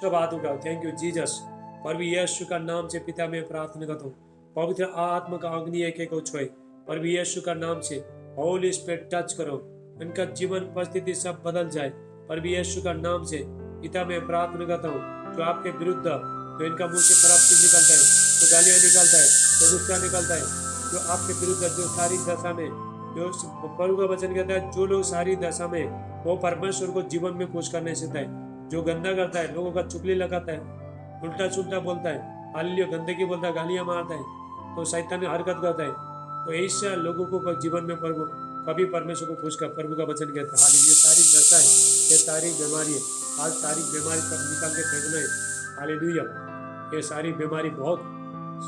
सब हाथ उठाओ। थैंक यू जीसस, प्रभु यीशु का नाम से पिता मैं प्रार्थना करता हूँ, पवित्र आत्मा का अग्नि एक को छुए प्रभु यीशु का नाम से। होली स्पिरिट टच करो, इनका जीवन परिस्थिति सब बदल जाए प्रभु यीशु का नाम से। पिता मैं प्रार्थना करता हूँ, जो आपके विरुद्ध तो इनका मुंह से खराब चीज निकलता है, तो गालियाँ निकलता है, तो गुस्सा निकलता है, जो आपके विरुद्ध जो सारी दशा में, जो प्रभु का वचन कहता है जो लोग सारी दशा में वो परमेश्वर को जीवन में खुश करने से है, जो गंदा करता है, लोगों का चुगली लगाता है, उल्टा सुल्टा बोलता है, हालेलुया गंदगी बोलता है, गालियाँ मारता है, तो शैतान हरकत करता है, तो ऐसा लोगों को जीवन में प्रभु कभी परमेश्वर को खुश कर। प्रभु का वचन कहता है हालेलुया, सारी दशा है, ये सारी बीमारी है, आज सारी बीमारी सब निकाल के फेंकना है। हालेलुया, ये सारी बीमारी बहुत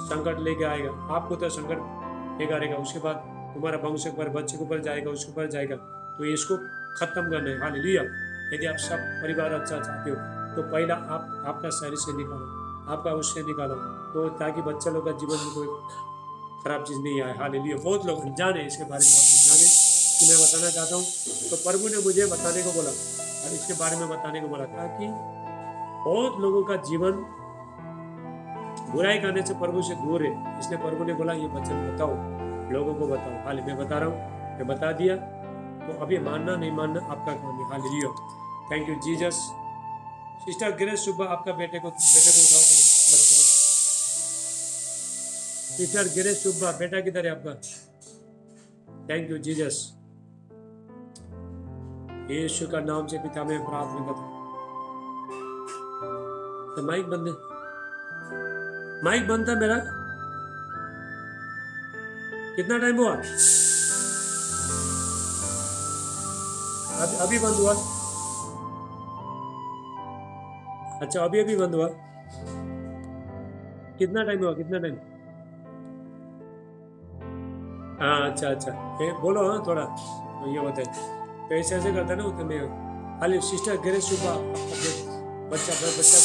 संकट लेके आएगा, आपको तो संकट लेकर आएगा, उसके बाद तुम्हारा वंश पर बच्चे के ऊपर जाएगा, उसके ऊपर जाएगा, तो इसको खत्म करना है। हालेलुया, यदि आप सब परिवार अच्छा चाहते हो तो पहला आपका शरीर से निकालो, आपका उससे निकालो, तो ताकि बच्चा लोग का जीवन में कोई खराब चीज़ नहीं आए। हालेलुया, बहुत लोग अनजाने इसके बारे में, बहुत अनजाने कि मैं बताना चाहता हूँ, तो प्रभु ने मुझे बताने को बोला और इसके बारे में बताने को बोला, ताकि बहुत लोगों का जीवन बुराई करने से प्रभु से दूर है, इसलिए प्रभु ने बोला ये वचन बताओ, लोगों को बताओ। हाल मैं बता रहा हूँ, मैं बता दिया, तो अभी मानना नहीं मानना आपका काम है। Hallelujah, thank you Jesus. Sister Girish Subba, आपका बेटे को उठाओ, बच्चे को। सिस्टर गिरीश सुब्बा, बेटा किधर है आपका? थैंक यू जीसस, यीशु का नाम से पिता मैं प्रार्थना करता हूँ। तो माइक बंद है, माइक बंद था मेरा। कितना टाइम हुआ? अभी बंद हुआ। अच्छा, अभी बंद हुआ। कितना टाइम हुआ? कितना टाइम? हाँ, अच्छा, बोलो। हाँ, थोड़ा तो ये बताए। तो ऐसे करता ना तो मैं खाली सिस्टर ग्रेस सुबह बच्चा को देखा।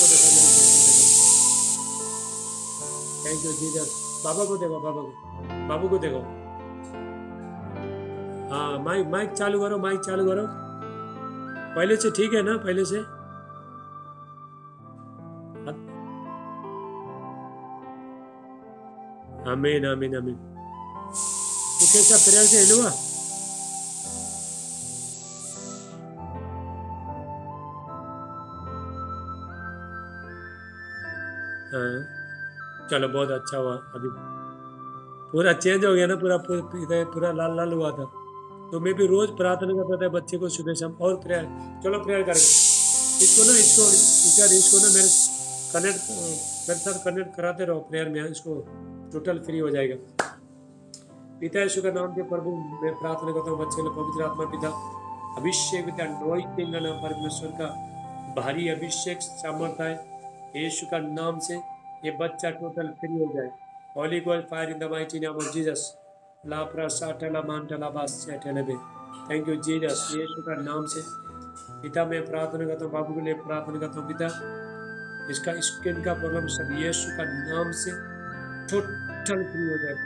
Thank you Jesus. बाबा को देखो, बाबू को देखो। हाँ, माइक चालू करो, माइक चालू करो। पहले से ठीक है ना? पहले से आमीन आमीन आमीन। तो कैसा प्रेयर से हिलवा? हाँ, चलो बहुत अच्छा हुआ। अभी पूरा चेंज हो गया ना, पूरा लाल लाल हुआ था। तो मैं भी रोज प्रार्थना करता था बच्चे को सुबह शाम और प्रेयर। चलो प्रेयर करेंगे। इसको ना मेरे साथ कनेक्ट कराते रहो प्रेयर में। इसको टोटल फ्री हो जाएगा। पिता यीशु का नाम के प्रभु मैं प्रार्थना करता हूँ बच्चे को पवित्र आत्मा पिता अभिषेक पिता अनॉइंटिंग नाम परमेश्वर का भारी अभिषेक सामर्थ्य है यीशु का नाम से ये बच्चा टोटल फ्री हो जाए। Holy ghost fire in the mighty name of Jesus. ला प्रासाटला मांटला बास चेटलेबे। Thank you Jesus. यीशु का नाम से पिता मैं प्रार्थना करता हूँ, बाबू के लिए प्रार्थना करता हूँ पिता, इसका स्किन का प्रॉब्लम सब यीशु का नाम से टोटल फ्री हो जाए।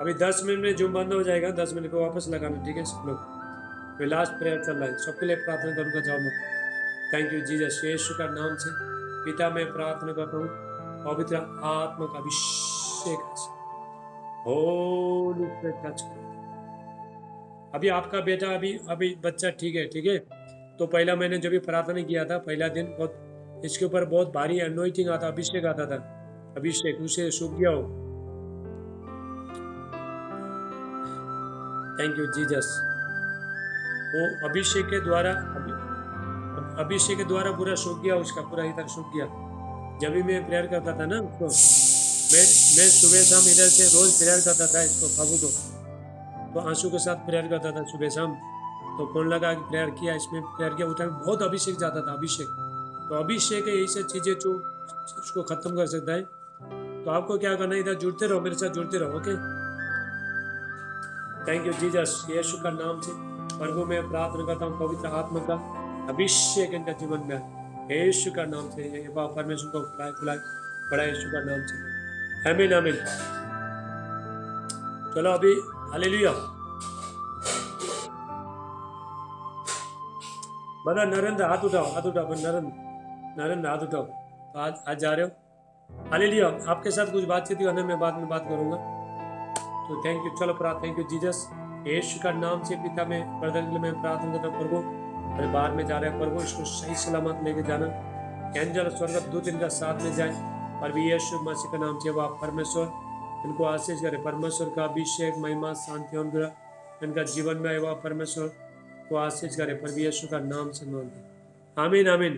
अभी 10 मिनट में जूम बंद हो जाएगा। 10 मिनट को वापस लगाना, ठीक है सब लोग। लास्ट प्रेयर चल रहा है, सबके लिए प्रार्थना करूंगा। जाओ मैं। Thank you Jesus. यीशु का नाम से पिता मैं प्रार्थना करता हूँ पवित्र आत्मा का अभिषेक होली टच करो। अभी आपका बेटा अभी बच्चा ठीक है, ठीक है। तो पहला मैंने जो भी प्रार्थना किया था पहला दिन, बहुत इसके ऊपर बहुत भारी अनॉइंटिंग आता, अभिषेक आता था। अभिषेक उसे सूख गया हो। Thank you Jesus. वो अभिषेक के द्वारा पूरा सूख गया, उसका पूरा इधर सूख गया। जब भी मैं प्रेयर करता था ना उसको, मैं सुबह शाम इधर से रोज प्रेयर करता था इसको, बाबू को। तो आंसू के साथ प्रेयर करता था सुबह शाम। तो फोन लगा के प्रेयर किया, इसमें प्रेयर किया, उस टाइम बहुत अभिषेक जाता था। अभिषेक तो अभिषेक है, यही सब चीज़ें जो उसको खत्म कर सकता है। तो आपको क्या करना है, इधर जुड़ते रहो, मेरे साथ जुड़ते रहो। Okay, thank you Jesus. यीशु का नाम से प्रभु मैं प्रार्थना करता हूँ पवित्र आत्मा का अभिषेक इनका जीवन में यीशु का नाम से। परमेश्वर को खुलाए बड़ा यीशु का नाम से। आमीन आमीन। चलो अभी हालेलुया। बता नरेंद्र हाथ उठाओ, नरेंद्र हाथ उठाओ। आज जा रहे हो? हालेलुया। आपके साथ कुछ बातचीत करने में बाद में बात करूंगा। तो थैंक यू। चलो थैंक यू जीसस। यीशु का नाम से पिता में ब्रदर में प्रार्थना करता हूँ प्रभु, अरे बाहर में जा रहे हैं प्रभु, इसको सही सलामत लेके जाना। एंजल स्वर्ग दूत इनका साथ में जाए। और भी यीशु मसीह का नाम से वो परमेश्वर इनको आशीष करे। परमेश्वर का अभिषेक महिमा शांति अनुग्रह इनका जीवन में आए। परमेश्वर को आशीष करे पर यीशु का नाम से मांगते। आमीन आमीन।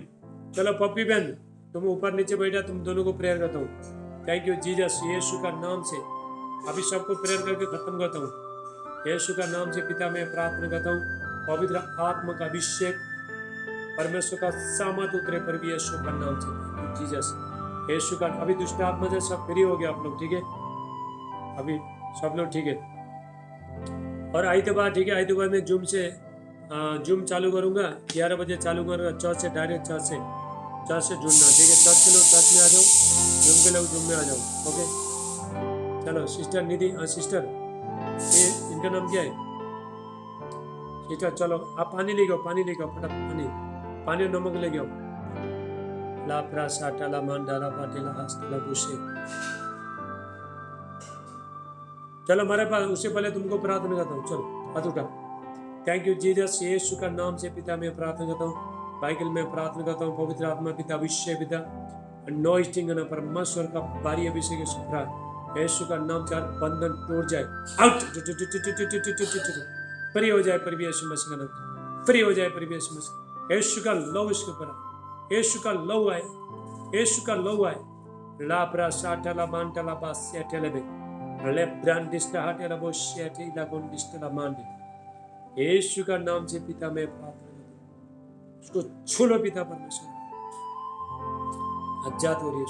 चलो पप्पी बहन तुम ऊपर नीचे बैठा, तुम दोनों को प्रेयर करता हूँ। Thank you Jesus. यीशु का नाम से अभी सबको प्रेयर करके खत्म करता हूँ। यीशु का नाम से पिता मैं प्रार्थना करता हूँ पवित्र आत्मा का अभिषेक परमेश्वर का सामर्थ उतरे पर भी यीशु का नाम से जीसस। यीशु का अभी दुष्ट आत्मा से सब फ्री हो गया आप लोग, ठीक है? अभी सब लोग ठीक है। और आइतवार, ठीक है, आइतवार में जूम चालू करूंगा 11 बजे चालू करूंगा। चर्च से डायरेक्ट चर्च से जुड़ना, ठीक है? चर्च के लोग चर्च में आ जाओ, जूम के लोग जूम में आ जाओ। ओके चलो सिस्टर निधि, सिस्टर ये इनका नाम क्या है? सिस्टर चलो आप पानी लेके आओ, फटाफट पानी और नमक लेके आओ। ला प्रासा ला मांडाला पाटेला हस्तला गुस्से। चलो हमारे पास, उससे पहले तुमको प्रार्थना करता हूँ। चलो हाथ उठा। Thank you Jesus. यीशु का नाम से पिता मैं प्रार्थना करता हूँ। बाइबल में प्रार्थना करता हूँ पवित्र आत्मा पिता अभिषेक पिता अनॉइंटिंग ना परमेश्वर का भारी अभिषेक यीशु प्राण यीशु का नाम चार बंधन टूट जाए आउट फ्री हो जाए प्रभु यीशु मसीह का नाम फ्री हो जाए प्रभु यीशु मसीह यीशु का लव इसके ऊपर यीशु का लव आए यीशु का लव आए लाब्रा साटला मांटला बास्याटेलेबे ले ब्रांडिस्टा हाटेला बोशेटे ला गोंडिस्टा मांडे यीशु का नाम से पिता मैं प्रार्थना करता हूं उसको छू लो पिता परमेश्वर आजाद हो रही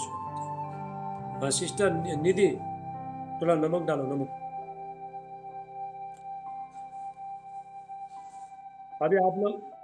है सिस्टर निधि थोड़ा नमक डालो नमक अभी आप लोग